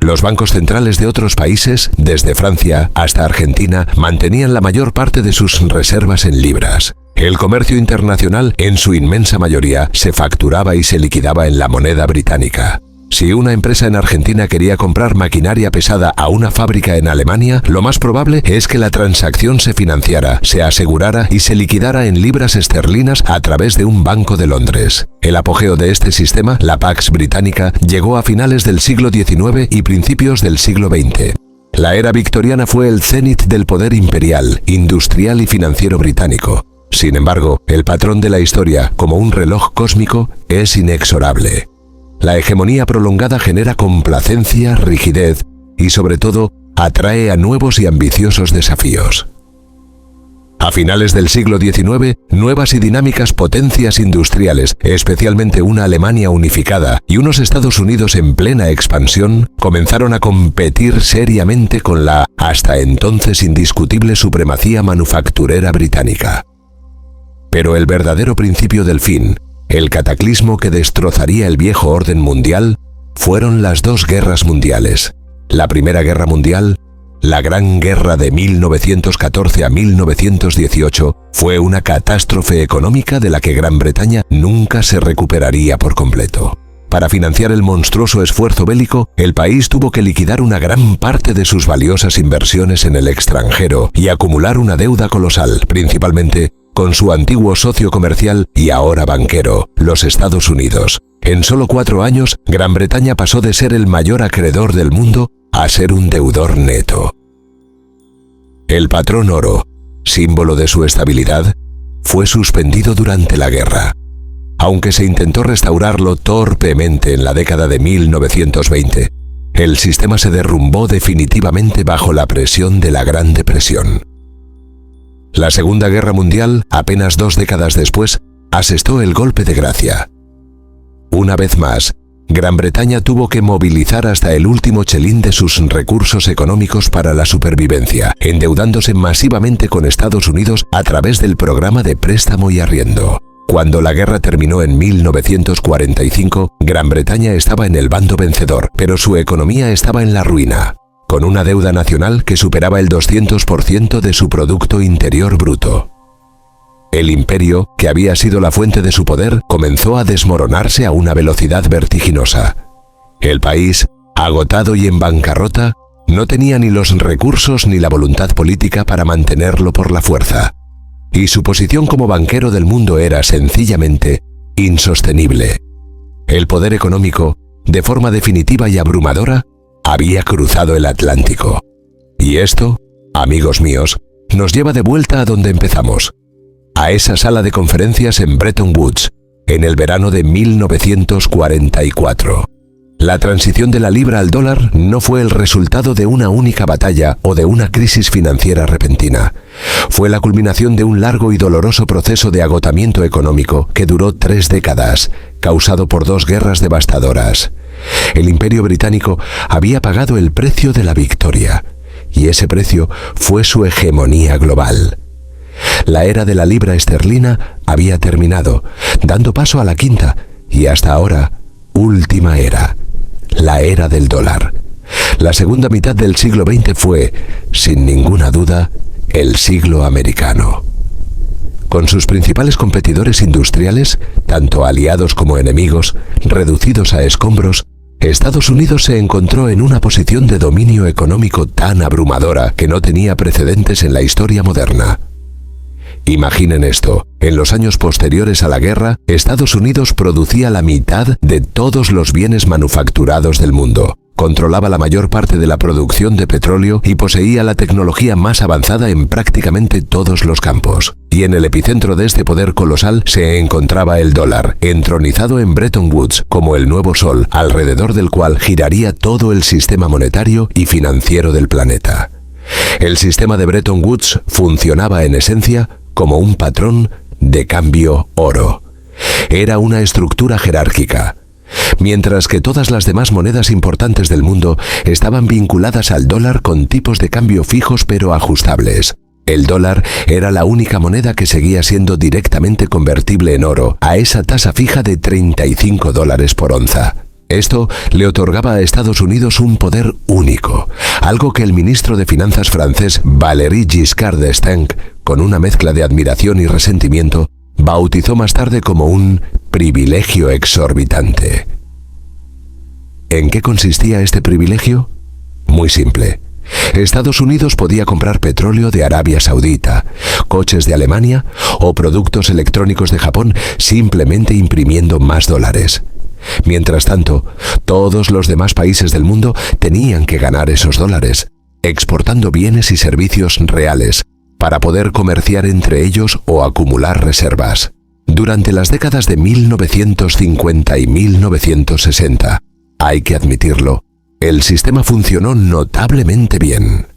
Los bancos centrales de otros países, desde Francia hasta Argentina, mantenían la mayor parte de sus reservas en libras. El comercio internacional, en su inmensa mayoría, se facturaba y se liquidaba en la moneda británica. Si una empresa en Argentina quería comprar maquinaria pesada a una fábrica en Alemania, lo más probable es que la transacción se financiara, se asegurara y se liquidara en libras esterlinas a través de un banco de Londres. El apogeo de este sistema, la Pax británica, llegó a finales del siglo XIX y principios del siglo XX. La era victoriana fue el cénit del poder imperial, industrial y financiero británico. Sin embargo, el patrón de la historia, como un reloj cósmico, es inexorable. La hegemonía prolongada genera complacencia, rigidez y, sobre todo, atrae a nuevos y ambiciosos desafíos. A finales del siglo XIX, nuevas y dinámicas potencias industriales, especialmente una Alemania unificada y unos Estados Unidos en plena expansión, comenzaron a competir seriamente con la, hasta entonces indiscutible, supremacía manufacturera británica. Pero el verdadero principio del fin, el cataclismo que destrozaría el viejo orden mundial, fueron las dos guerras mundiales. La Primera Guerra Mundial, la Gran Guerra de 1914 a 1918, fue una catástrofe económica de la que Gran Bretaña nunca se recuperaría por completo. Para financiar el monstruoso esfuerzo bélico, el país tuvo que liquidar una gran parte de sus valiosas inversiones en el extranjero y acumular una deuda colosal, principalmente con su antiguo socio comercial y ahora banquero, los Estados Unidos. En solo 4 años, Gran Bretaña pasó de ser el mayor acreedor del mundo a ser un deudor neto. El patrón oro, símbolo de su estabilidad, fue suspendido durante la guerra. Aunque se intentó restaurarlo torpemente en la década de 1920, el sistema se derrumbó definitivamente bajo la presión de la Gran Depresión. La Segunda Guerra Mundial, apenas 2 décadas después, asestó el golpe de gracia. Una vez más, Gran Bretaña tuvo que movilizar hasta el último chelín de sus recursos económicos para la supervivencia, endeudándose masivamente con Estados Unidos a través del programa de préstamo y arriendo. Cuando la guerra terminó en 1945, Gran Bretaña estaba en el bando vencedor, pero su economía estaba en la ruina, con una deuda nacional que superaba el 200% de su Producto Interior Bruto. El imperio, que había sido la fuente de su poder, comenzó a desmoronarse a una velocidad vertiginosa. El país, agotado y en bancarrota, no tenía ni los recursos ni la voluntad política para mantenerlo por la fuerza. Y su posición como banquero del mundo era sencillamente insostenible. El poder económico, de forma definitiva y abrumadora, había cruzado el Atlántico. Y esto, amigos míos, nos lleva de vuelta a donde empezamos, a esa sala de conferencias en Bretton Woods, en el verano de 1944. La transición de la libra al dólar no fue el resultado de una única batalla o de una crisis financiera repentina. Fue la culminación de un largo y doloroso proceso de agotamiento económico que duró 3 décadas, causado por 2 guerras devastadoras. El Imperio Británico había pagado el precio de la victoria, y ese precio fue su hegemonía global. La era de la libra esterlina había terminado, dando paso a la quinta y hasta ahora última era, la era del dólar. La segunda mitad del siglo XX fue, sin ninguna duda, el siglo americano. Con sus principales competidores industriales, tanto aliados como enemigos, reducidos a escombros, Estados Unidos se encontró en una posición de dominio económico tan abrumadora que no tenía precedentes en la historia moderna. Imaginen esto, en los años posteriores a la guerra, Estados Unidos producía la mitad de todos los bienes manufacturados del mundo, controlaba la mayor parte de la producción de petróleo y poseía la tecnología más avanzada en prácticamente todos los campos. Y en el epicentro de este poder colosal se encontraba el dólar, entronizado en Bretton Woods como el nuevo sol, alrededor del cual giraría todo el sistema monetario y financiero del planeta. El sistema de Bretton Woods funcionaba en esencia como un patrón de cambio oro. Era una estructura jerárquica. Mientras que todas las demás monedas importantes del mundo estaban vinculadas al dólar con tipos de cambio fijos pero ajustables. El dólar era la única moneda que seguía siendo directamente convertible en oro a esa tasa fija de $35 por onza. Esto le otorgaba a Estados Unidos un poder único, algo que el ministro de Finanzas francés Valéry Giscard d'Estaing, con una mezcla de admiración y resentimiento, bautizó más tarde como un privilegio exorbitante. ¿En qué consistía este privilegio? Muy simple. Estados Unidos podía comprar petróleo de Arabia Saudita, coches de Alemania o productos electrónicos de Japón simplemente imprimiendo más dólares. Mientras tanto, todos los demás países del mundo tenían que ganar esos dólares, exportando bienes y servicios reales para poder comerciar entre ellos o acumular reservas. Durante las décadas de 1950 y 1960, hay que admitirlo, el sistema funcionó notablemente bien.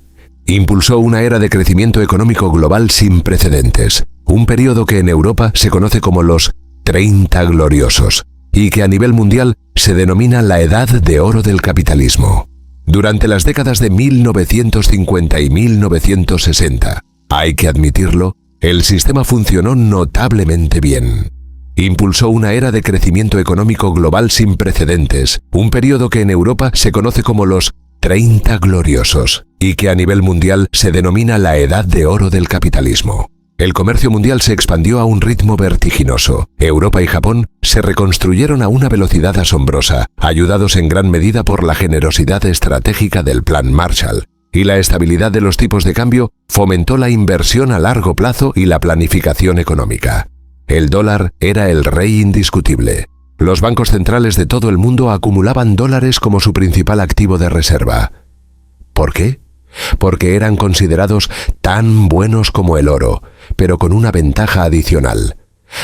Impulsó una era de crecimiento económico global sin precedentes, un periodo que en Europa se conoce como los 30 gloriosos, y que a nivel mundial se denomina la Edad de Oro del capitalismo. Durante las décadas de 1950 y 1960, hay que admitirlo, el sistema funcionó notablemente bien. Impulsó una era de crecimiento económico global sin precedentes, un periodo que en Europa se conoce como los 30 gloriosos, y que a nivel mundial se denomina la Edad de Oro del capitalismo. El comercio mundial se expandió a un ritmo vertiginoso. Europa y Japón se reconstruyeron a una velocidad asombrosa, ayudados en gran medida por la generosidad estratégica del Plan Marshall. Y la estabilidad de los tipos de cambio fomentó la inversión a largo plazo y la planificación económica. El dólar era el rey indiscutible. Los bancos centrales de todo el mundo acumulaban dólares como su principal activo de reserva. ¿Por qué? Porque eran considerados tan buenos como el oro, pero con una ventaja adicional.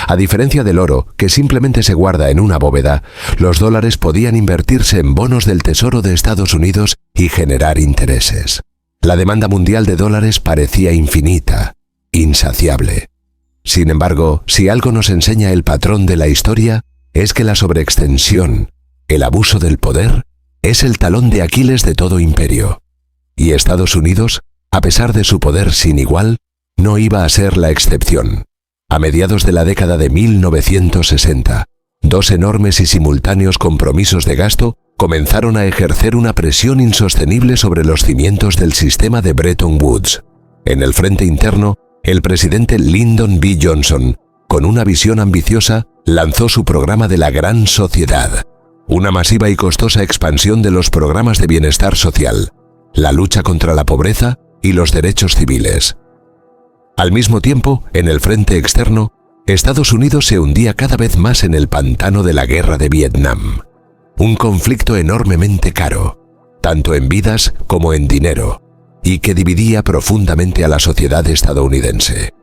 A diferencia del oro, que simplemente se guarda en una bóveda, los dólares podían invertirse en bonos del Tesoro de Estados Unidos y generar intereses. La demanda mundial de dólares parecía infinita, insaciable. Sin embargo, si algo nos enseña el patrón de la historia, es que la sobreextensión, el abuso del poder, es el talón de Aquiles de todo imperio. Y Estados Unidos, a pesar de su poder sin igual, no iba a ser la excepción. A mediados de la década de 1960, dos enormes y simultáneos compromisos de gasto comenzaron a ejercer una presión insostenible sobre los cimientos del sistema de Bretton Woods. En el frente interno, el presidente Lyndon B. Johnson, con una visión ambiciosa, lanzó su programa de la Gran Sociedad, una masiva y costosa expansión de los programas de bienestar social, la lucha contra la pobreza y los derechos civiles. Al mismo tiempo, en el frente externo, Estados Unidos se hundía cada vez más en el pantano de la guerra de Vietnam, un conflicto enormemente caro, tanto en vidas como en dinero, y que dividía profundamente a la sociedad estadounidense.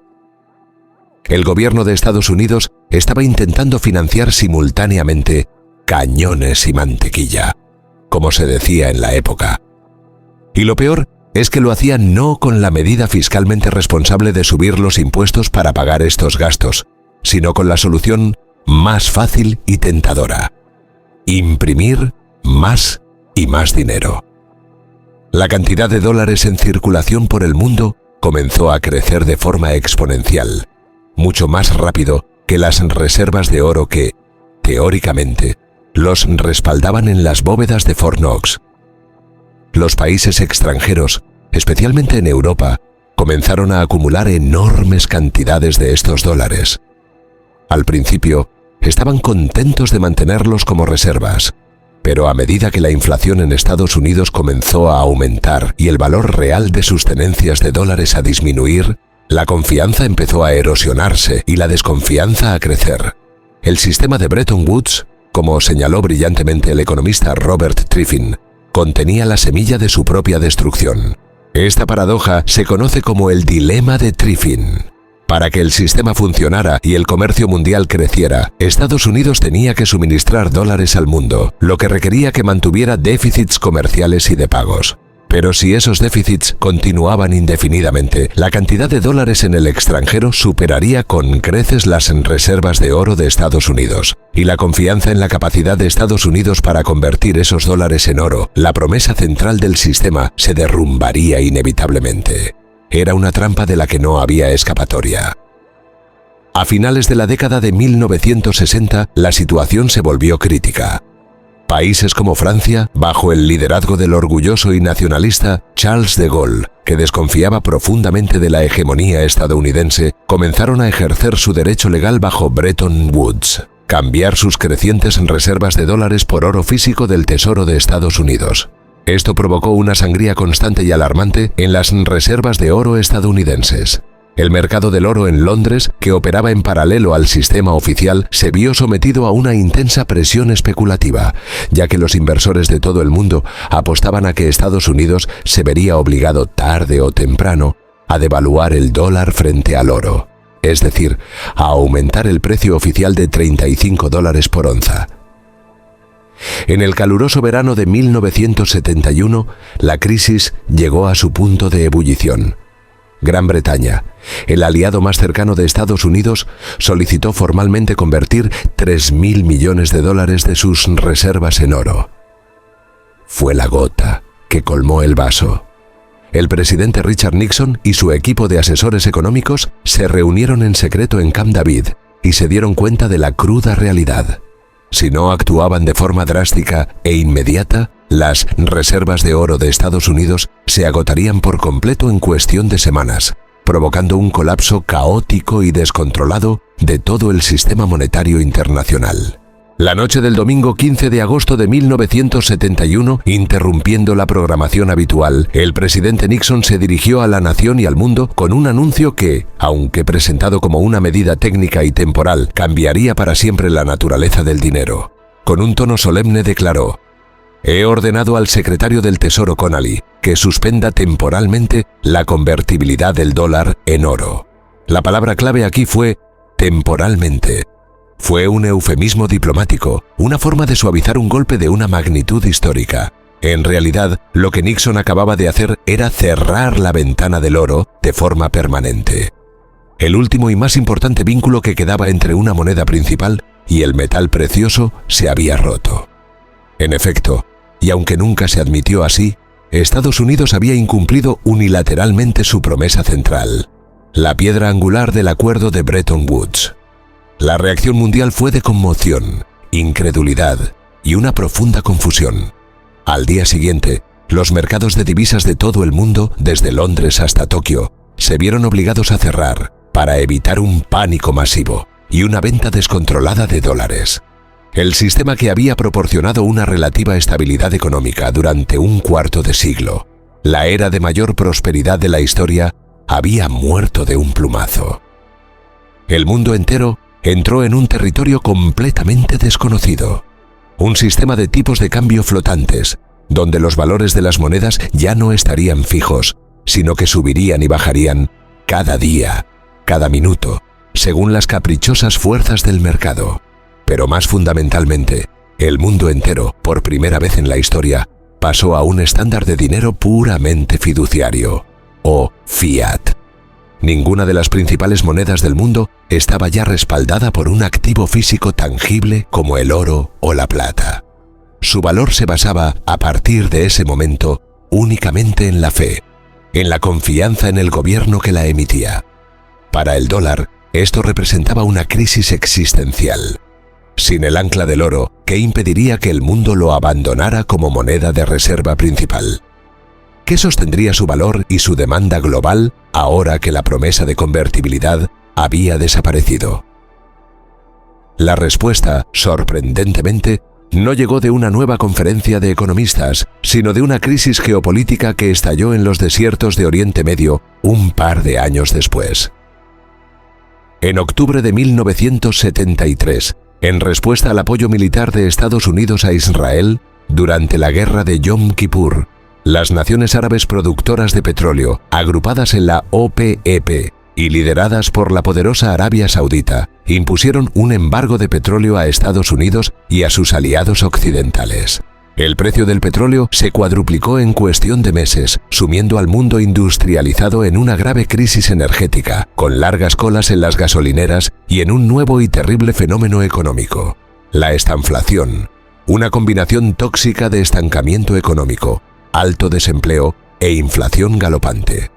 El gobierno de Estados Unidos estaba intentando financiar simultáneamente cañones y mantequilla, como se decía en la época. Y lo peor es que lo hacía no con la medida fiscalmente responsable de subir los impuestos para pagar estos gastos, sino con la solución más fácil y tentadora: imprimir más y más dinero. La cantidad de dólares en circulación por el mundo comenzó a crecer de forma exponencial, mucho más rápido que las reservas de oro que, teóricamente, los respaldaban en las bóvedas de Fort Knox. Los países extranjeros, especialmente en Europa, comenzaron a acumular enormes cantidades de estos dólares. Al principio, estaban contentos de mantenerlos como reservas, pero a medida que la inflación en Estados Unidos comenzó a aumentar y el valor real de sus tenencias de dólares a disminuir, la confianza empezó a erosionarse y la desconfianza a crecer. El sistema de Bretton Woods, como señaló brillantemente el economista Robert Triffin, contenía la semilla de su propia destrucción. Esta paradoja se conoce como el dilema de Triffin. Para que el sistema funcionara y el comercio mundial creciera, Estados Unidos tenía que suministrar dólares al mundo, lo que requería que mantuviera déficits comerciales y de pagos. Pero si esos déficits continuaban indefinidamente, la cantidad de dólares en el extranjero superaría con creces las reservas de oro de Estados Unidos, y la confianza en la capacidad de Estados Unidos para convertir esos dólares en oro, la promesa central del sistema, se derrumbaría inevitablemente. Era una trampa de la que no había escapatoria. A finales de la década de 1960, la situación se volvió crítica. Países como Francia, bajo el liderazgo del orgulloso y nacionalista Charles de Gaulle, que desconfiaba profundamente de la hegemonía estadounidense, comenzaron a ejercer su derecho legal bajo Bretton Woods, cambiar sus crecientes reservas de dólares por oro físico del Tesoro de Estados Unidos. Esto provocó una sangría constante y alarmante en las reservas de oro estadounidenses. El mercado del oro en Londres, que operaba en paralelo al sistema oficial, se vio sometido a una intensa presión especulativa, ya que los inversores de todo el mundo apostaban a que Estados Unidos se vería obligado tarde o temprano a devaluar el dólar frente al oro, es decir, a aumentar el precio oficial de $35 por onza. En el caluroso verano de 1971, la crisis llegó a su punto de ebullición. Gran Bretaña, el aliado más cercano de Estados Unidos, solicitó formalmente convertir 3.000 millones de dólares de sus reservas en oro. Fue la gota que colmó el vaso. El presidente Richard Nixon y su equipo de asesores económicos se reunieron en secreto en Camp David y se dieron cuenta de la cruda realidad. Si no actuaban de forma drástica e inmediata, las reservas de oro de Estados Unidos se agotarían por completo en cuestión de semanas, provocando un colapso caótico y descontrolado de todo el sistema monetario internacional. La noche del domingo 15 de agosto de 1971, interrumpiendo la programación habitual, el presidente Nixon se dirigió a la nación y al mundo con un anuncio que, aunque presentado como una medida técnica y temporal, cambiaría para siempre la naturaleza del dinero. Con un tono solemne declaró: «He ordenado al secretario del Tesoro Connally que suspenda temporalmente la convertibilidad del dólar en oro». La palabra clave aquí fue temporalmente. Fue un eufemismo diplomático, una forma de suavizar un golpe de una magnitud histórica. En realidad, lo que Nixon acababa de hacer era cerrar la ventana del oro de forma permanente. El último y más importante vínculo que quedaba entre una moneda principal y el metal precioso se había roto. En efecto, y aunque nunca se admitió así, Estados Unidos había incumplido unilateralmente su promesa central. la piedra angular del acuerdo de Bretton Woods. La reacción mundial fue de conmoción, incredulidad y una profunda confusión. Al día siguiente, los mercados de divisas de todo el mundo, desde Londres hasta Tokio, se vieron obligados a cerrar para evitar un pánico masivo y una venta descontrolada de dólares. El sistema que había proporcionado una relativa estabilidad económica durante un cuarto de siglo, la era de mayor prosperidad de la historia, había muerto de un plumazo. El mundo entero entró en un territorio completamente desconocido. Un sistema de tipos de cambio flotantes, donde los valores de las monedas ya no estarían fijos, sino que subirían y bajarían cada día, cada minuto, según las caprichosas fuerzas del mercado. Pero más fundamentalmente, el mundo entero, por primera vez en la historia, pasó a un estándar de dinero puramente fiduciario, o fiat. Ninguna de las principales monedas del mundo estaba ya respaldada por un activo físico tangible como el oro o la plata. Su valor se basaba, a partir de ese momento, únicamente en la fe, en la confianza en el gobierno que la emitía. Para el dólar, esto representaba una crisis existencial. Sin el ancla del oro, ¿qué impediría que el mundo lo abandonara como moneda de reserva principal? ¿Qué sostendría su valor y su demanda global ahora que la promesa de convertibilidad había desaparecido? La respuesta, sorprendentemente, no llegó de una nueva conferencia de economistas, sino de una crisis geopolítica que estalló en los desiertos de Oriente Medio un par de años después. En octubre de 1973, en respuesta al apoyo militar de Estados Unidos a Israel, durante la guerra de Yom Kippur, las naciones árabes productoras de petróleo, agrupadas en la OPEP y lideradas por la poderosa Arabia Saudita, impusieron un embargo de petróleo a Estados Unidos y a sus aliados occidentales. El precio del petróleo se cuadruplicó en cuestión de meses, sumiendo al mundo industrializado en una grave crisis energética, con largas colas en las gasolineras y en un nuevo y terrible fenómeno económico: la estanflación, una combinación tóxica de estancamiento económico, alto desempleo e inflación galopante.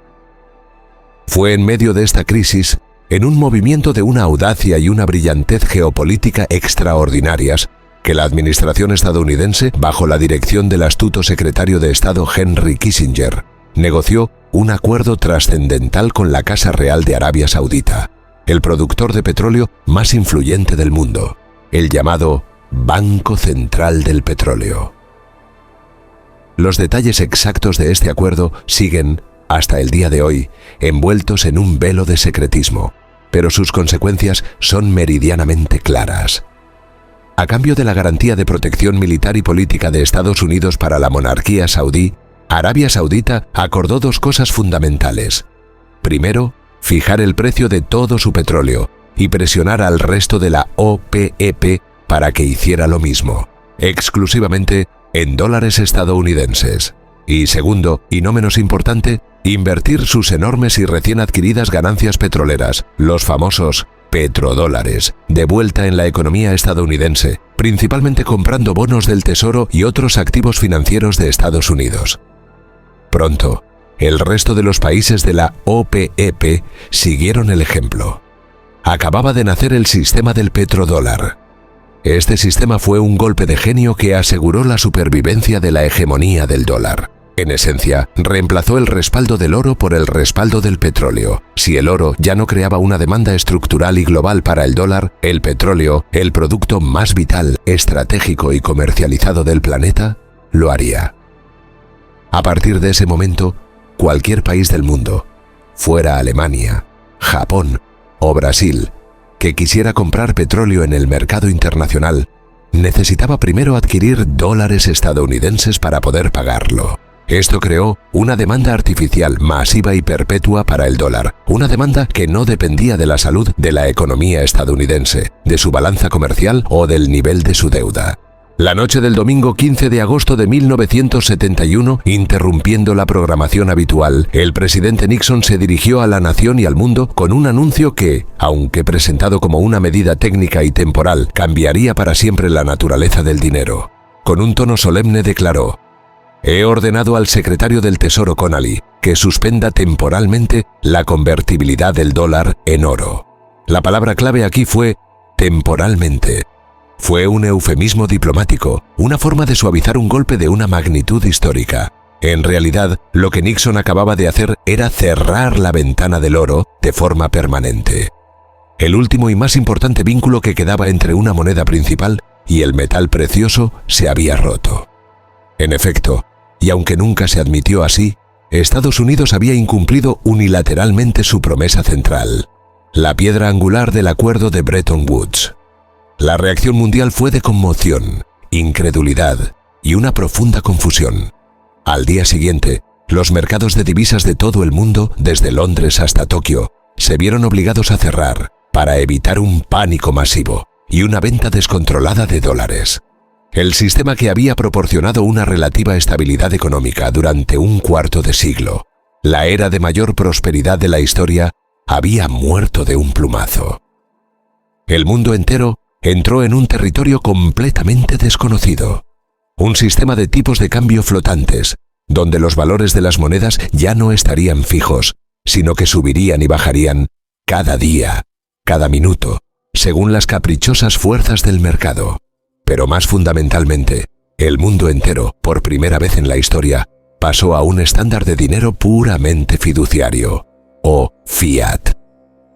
Fue en medio de esta crisis, en un movimiento de una audacia y una brillantez geopolítica extraordinarias, que la administración estadounidense, bajo la dirección del astuto secretario de Estado Henry Kissinger, negoció un acuerdo trascendental con la Casa Real de Arabia Saudita, el productor de petróleo más influyente del mundo, el llamado Banco Central del Petróleo. Los detalles exactos de este acuerdo siguen, hasta el día de hoy, envueltos en un velo de secretismo, pero sus consecuencias son meridianamente claras. A cambio de la garantía de protección militar y política de Estados Unidos para la monarquía saudí, Arabia Saudita acordó dos cosas fundamentales. Primero, fijar el precio de todo su petróleo y presionar al resto de la OPEP para que hiciera lo mismo, exclusivamente en dólares estadounidenses. Y segundo, y no menos importante, invertir sus enormes y recién adquiridas ganancias petroleras, los famosos petrodólares, de vuelta en la economía estadounidense, principalmente comprando bonos del Tesoro y otros activos financieros de Estados Unidos. Pronto, el resto de los países de la OPEP siguieron el ejemplo. Acababa de nacer el sistema del petrodólar. Este sistema fue un golpe de genio que aseguró la supervivencia de la hegemonía del dólar. En esencia, reemplazó el respaldo del oro por el respaldo del petróleo. Si el oro ya no creaba una demanda estructural y global para el dólar, el petróleo, el producto más vital, estratégico y comercializado del planeta, lo haría. A partir de ese momento, cualquier país del mundo, fuera Alemania, Japón o Brasil, que quisiera comprar petróleo en el mercado internacional, necesitaba primero adquirir dólares estadounidenses para poder pagarlo. Esto creó una demanda artificial, masiva y perpetua para el dólar, una demanda que no dependía de la salud de la economía estadounidense, de su balanza comercial o del nivel de su deuda. La noche del domingo 15 de agosto de 1971, interrumpiendo la programación habitual, el presidente Nixon se dirigió a la nación y al mundo con un anuncio que, aunque presentado como una medida técnica y temporal, cambiaría para siempre la naturaleza del dinero. Con un tono solemne declaró: «He ordenado al secretario del Tesoro Connally que suspenda temporalmente la convertibilidad del dólar en oro. La palabra clave aquí fue temporalmente. Fue un eufemismo diplomático, una forma de suavizar un golpe de una magnitud histórica. En realidad, lo que Nixon acababa de hacer era cerrar la ventana del oro de forma permanente. El último y más importante vínculo que quedaba entre una moneda principal y el metal precioso se había roto. En efecto, y aunque nunca se admitió así, Estados Unidos había incumplido unilateralmente su promesa central, la piedra angular del acuerdo de Bretton Woods. La reacción mundial fue de conmoción, incredulidad y una profunda confusión. Al día siguiente, los mercados de divisas de todo el mundo, desde Londres hasta Tokio, se vieron obligados a cerrar para evitar un pánico masivo y una venta descontrolada de dólares. El sistema que había proporcionado una relativa estabilidad económica durante un cuarto de siglo, la era de mayor prosperidad de la historia, había muerto de un plumazo. El mundo entero entró en un territorio completamente desconocido. Un sistema de tipos de cambio flotantes, donde los valores de las monedas ya no estarían fijos, sino que subirían y bajarían cada día, cada minuto, según las caprichosas fuerzas del mercado. Pero más fundamentalmente, el mundo entero, por primera vez en la historia, pasó a un estándar de dinero puramente fiduciario, o fiat.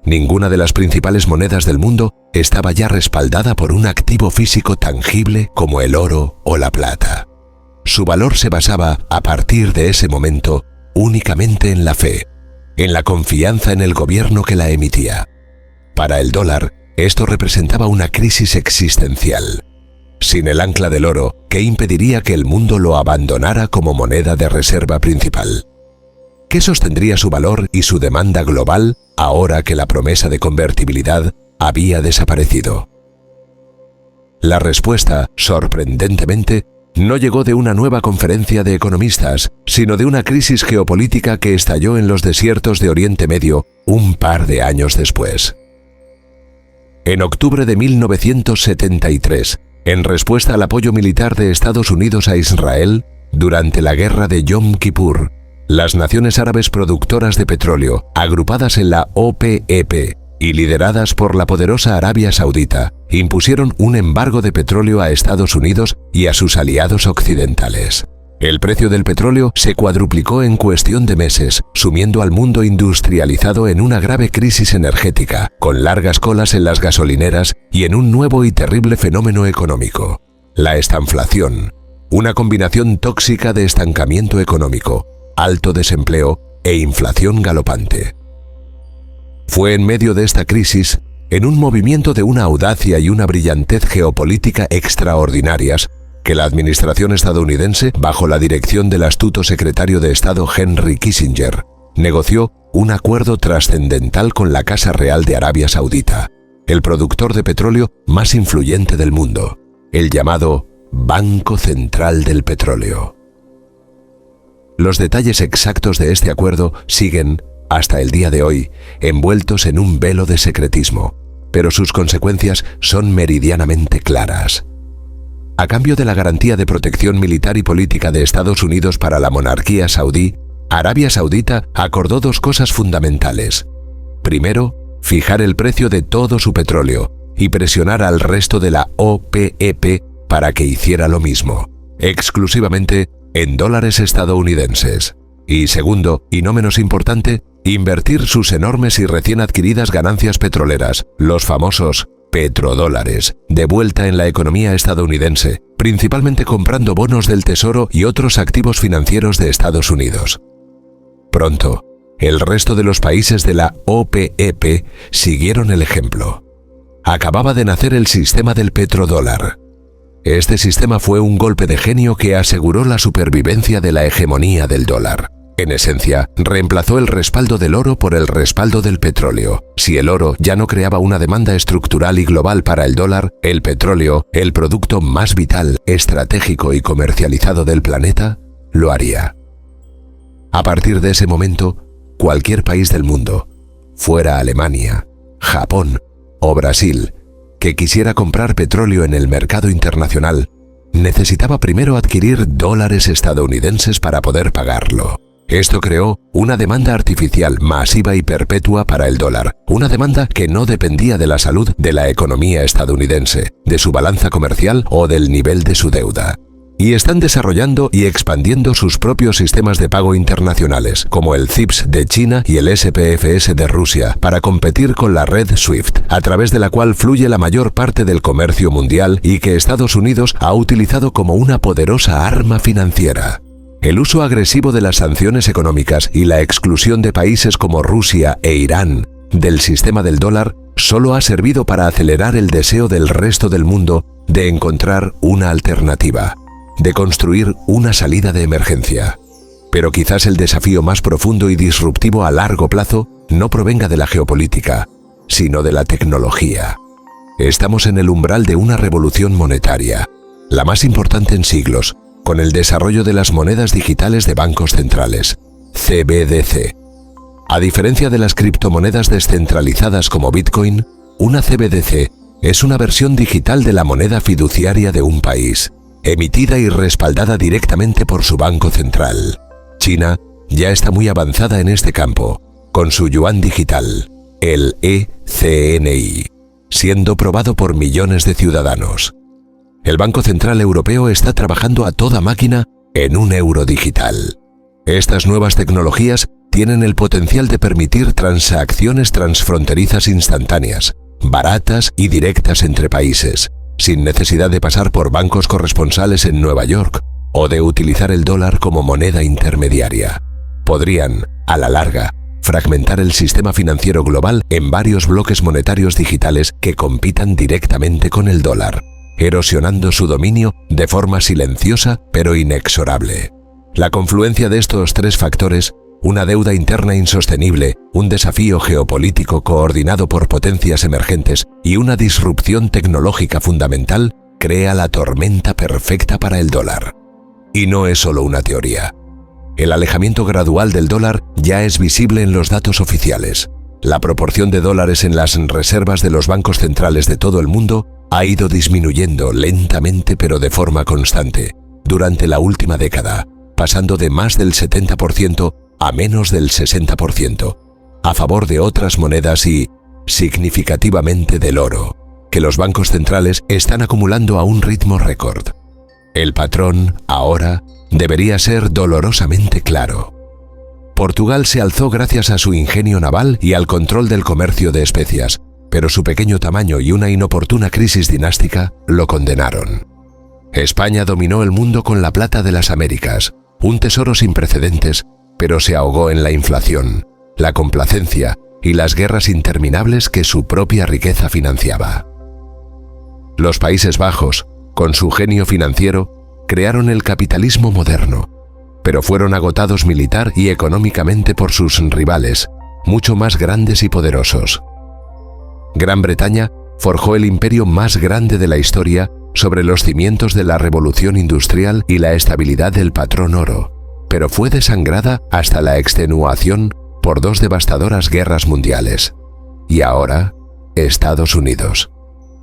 Ninguna de las principales monedas del mundo estaba ya respaldada por un activo físico tangible como el oro o la plata. Su valor se basaba, a partir de ese momento, únicamente en la fe, en la confianza en el gobierno que la emitía. Para el dólar, esto representaba una crisis existencial. Sin el ancla del oro, ¿qué impediría que el mundo lo abandonara como moneda de reserva principal? ¿Qué sostendría su valor y su demanda global ahora que la promesa de convertibilidad había desaparecido? La respuesta, sorprendentemente, no llegó de una nueva conferencia de economistas, sino de una crisis geopolítica que estalló en los desiertos de Oriente Medio un par de años después. En octubre de 1973, en respuesta al apoyo militar de Estados Unidos a Israel, durante la guerra de Yom Kippur, las naciones árabes productoras de petróleo, agrupadas en la OPEP y lideradas por la poderosa Arabia Saudita, impusieron un embargo de petróleo a Estados Unidos y a sus aliados occidentales. El precio del petróleo se cuadruplicó en cuestión de meses, sumiendo al mundo industrializado en una grave crisis energética, con largas colas en las gasolineras y en un nuevo y terrible fenómeno económico: la estanflación, una combinación tóxica de estancamiento económico, alto desempleo e inflación galopante. Fue en medio de esta crisis, en un movimiento de una audacia y una brillantez geopolítica extraordinarias, que la administración estadounidense, bajo la dirección del astuto secretario de Estado Henry Kissinger, negoció un acuerdo trascendental con la Casa Real de Arabia Saudita, el productor de petróleo más influyente del mundo, el llamado Banco Central del Petróleo. Los detalles exactos de este acuerdo siguen, hasta el día de hoy, envueltos en un velo de secretismo, pero sus consecuencias son meridianamente claras. A cambio de la garantía de protección militar y política de Estados Unidos para la monarquía saudí, Arabia Saudita acordó dos cosas fundamentales. Primero, fijar el precio de todo su petróleo y presionar al resto de la OPEP para que hiciera lo mismo, exclusivamente en dólares estadounidenses. Y segundo, y no menos importante, invertir sus enormes y recién adquiridas ganancias petroleras, los famosos petrodólares, de vuelta en la economía estadounidense, principalmente comprando bonos del Tesoro y otros activos financieros de Estados Unidos. Pronto, el resto de los países de la OPEP siguieron el ejemplo. Acababa de nacer el sistema del petrodólar. Este sistema fue un golpe de genio que aseguró la supervivencia de la hegemonía del dólar. En esencia, reemplazó el respaldo del oro por el respaldo del petróleo. Si el oro ya no creaba una demanda estructural y global para el dólar, el petróleo, el producto más vital, estratégico y comercializado del planeta, lo haría. A partir de ese momento, cualquier país del mundo, fuera Alemania, Japón o Brasil, que quisiera comprar petróleo en el mercado internacional, necesitaba primero adquirir dólares estadounidenses para poder pagarlo. Esto creó una demanda artificial masiva y perpetua para el dólar, una demanda que no dependía de la salud de la economía estadounidense, de su balanza comercial o del nivel de su deuda. Y están desarrollando y expandiendo sus propios sistemas de pago internacionales, como el CIPS de China y el SPFS de Rusia, para competir con la red SWIFT, a través de la cual fluye la mayor parte del comercio mundial y que Estados Unidos ha utilizado como una poderosa arma financiera. El uso agresivo de las sanciones económicas y la exclusión de países como Rusia e Irán del sistema del dólar solo ha servido para acelerar el deseo del resto del mundo de encontrar una alternativa, de construir una salida de emergencia. Pero quizás el desafío más profundo y disruptivo a largo plazo no provenga de la geopolítica, sino de la tecnología. Estamos en el umbral de una revolución monetaria, la más importante en siglos, con el desarrollo de las monedas digitales de bancos centrales, CBDC. A diferencia de las criptomonedas descentralizadas como Bitcoin, una CBDC es una versión digital de la moneda fiduciaria de un país, emitida y respaldada directamente por su banco central. China ya está muy avanzada en este campo, con su yuan digital, el eCNY, siendo probado por millones de ciudadanos. El Banco Central Europeo está trabajando a toda máquina en un euro digital. Estas nuevas tecnologías tienen el potencial de permitir transacciones transfronterizas instantáneas, baratas y directas entre países, sin necesidad de pasar por bancos corresponsales en Nueva York o de utilizar el dólar como moneda intermediaria. Podrían, a la larga, fragmentar el sistema financiero global en varios bloques monetarios digitales que compitan directamente con el dólar, erosionando su dominio de forma silenciosa pero inexorable. La confluencia de estos tres factores, una deuda interna insostenible, un desafío geopolítico coordinado por potencias emergentes y una disrupción tecnológica fundamental, crea la tormenta perfecta para el dólar. Y no es solo una teoría. El alejamiento gradual del dólar ya es visible en los datos oficiales. La proporción de dólares en las reservas de los bancos centrales de todo el mundo ha ido disminuyendo lentamente pero de forma constante durante la última década, pasando de más del 70% a menos del 60%, a favor de otras monedas y, significativamente, del oro, que los bancos centrales están acumulando a un ritmo récord. El patrón, ahora, debería ser dolorosamente claro. Portugal se alzó gracias a su ingenio naval y al control del comercio de especias, pero su pequeño tamaño y una inoportuna crisis dinástica lo condenaron. España dominó el mundo con la plata de las Américas, un tesoro sin precedentes, pero se ahogó en la inflación, la complacencia y las guerras interminables que su propia riqueza financiaba. Los Países Bajos, con su genio financiero, crearon el capitalismo moderno, pero fueron agotados militar y económicamente por sus rivales, mucho más grandes y poderosos. Gran Bretaña forjó el imperio más grande de la historia sobre los cimientos de la revolución industrial y la estabilidad del patrón oro, pero fue desangrada hasta la extenuación por dos devastadoras guerras mundiales. Y ahora, Estados Unidos.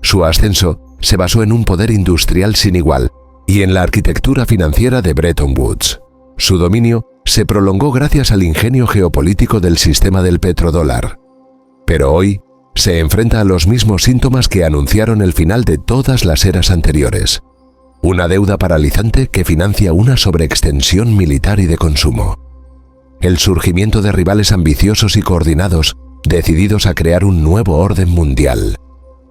Su ascenso se basó en un poder industrial sin igual y en la arquitectura financiera de Bretton Woods. Su dominio se prolongó gracias al ingenio geopolítico del sistema del petrodólar. Pero hoy se enfrenta a los mismos síntomas que anunciaron el final de todas las eras anteriores. Una deuda paralizante que financia una sobreextensión militar y de consumo. El surgimiento de rivales ambiciosos y coordinados, decididos a crear un nuevo orden mundial.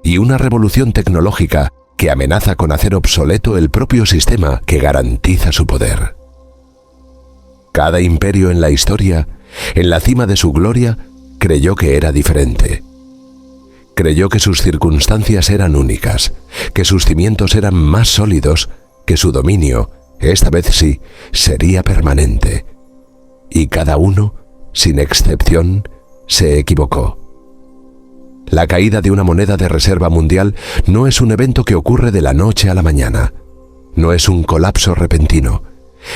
Y una revolución tecnológica que amenaza con hacer obsoleto el propio sistema que garantiza su poder. Cada imperio en la historia, en la cima de su gloria, creyó que era diferente. Creyó que sus circunstancias eran únicas, que sus cimientos eran más sólidos, que su dominio, esta vez sí, sería permanente. Y cada uno, sin excepción, se equivocó. La caída de una moneda de reserva mundial no es un evento que ocurre de la noche a la mañana. No es un colapso repentino.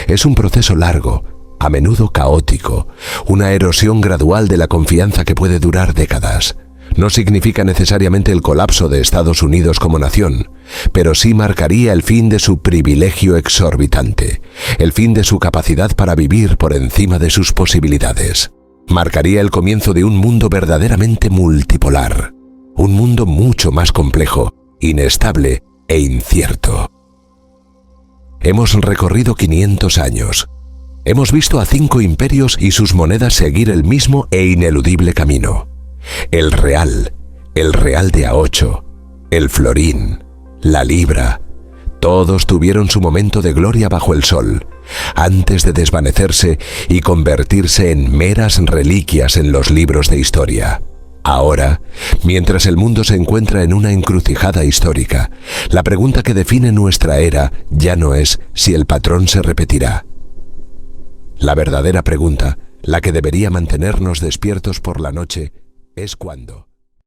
Es un proceso largo, a menudo caótico, una erosión gradual de la confianza que puede durar décadas. No significa necesariamente el colapso de Estados Unidos como nación, pero sí marcaría el fin de su privilegio exorbitante, el fin de su capacidad para vivir por encima de sus posibilidades. Marcaría el comienzo de un mundo verdaderamente multipolar, un mundo mucho más complejo, inestable e incierto. Hemos recorrido 500 años. Hemos visto a 5 imperios y sus monedas seguir el mismo e ineludible camino. El real de A8, el florín, la libra, todos tuvieron su momento de gloria bajo el sol, antes de desvanecerse y convertirse en meras reliquias en los libros de historia. Ahora, mientras el mundo se encuentra en una encrucijada histórica, la pregunta que define nuestra era ya no es si el patrón se repetirá. La verdadera pregunta, la que debería mantenernos despiertos por la noche, es cuándo.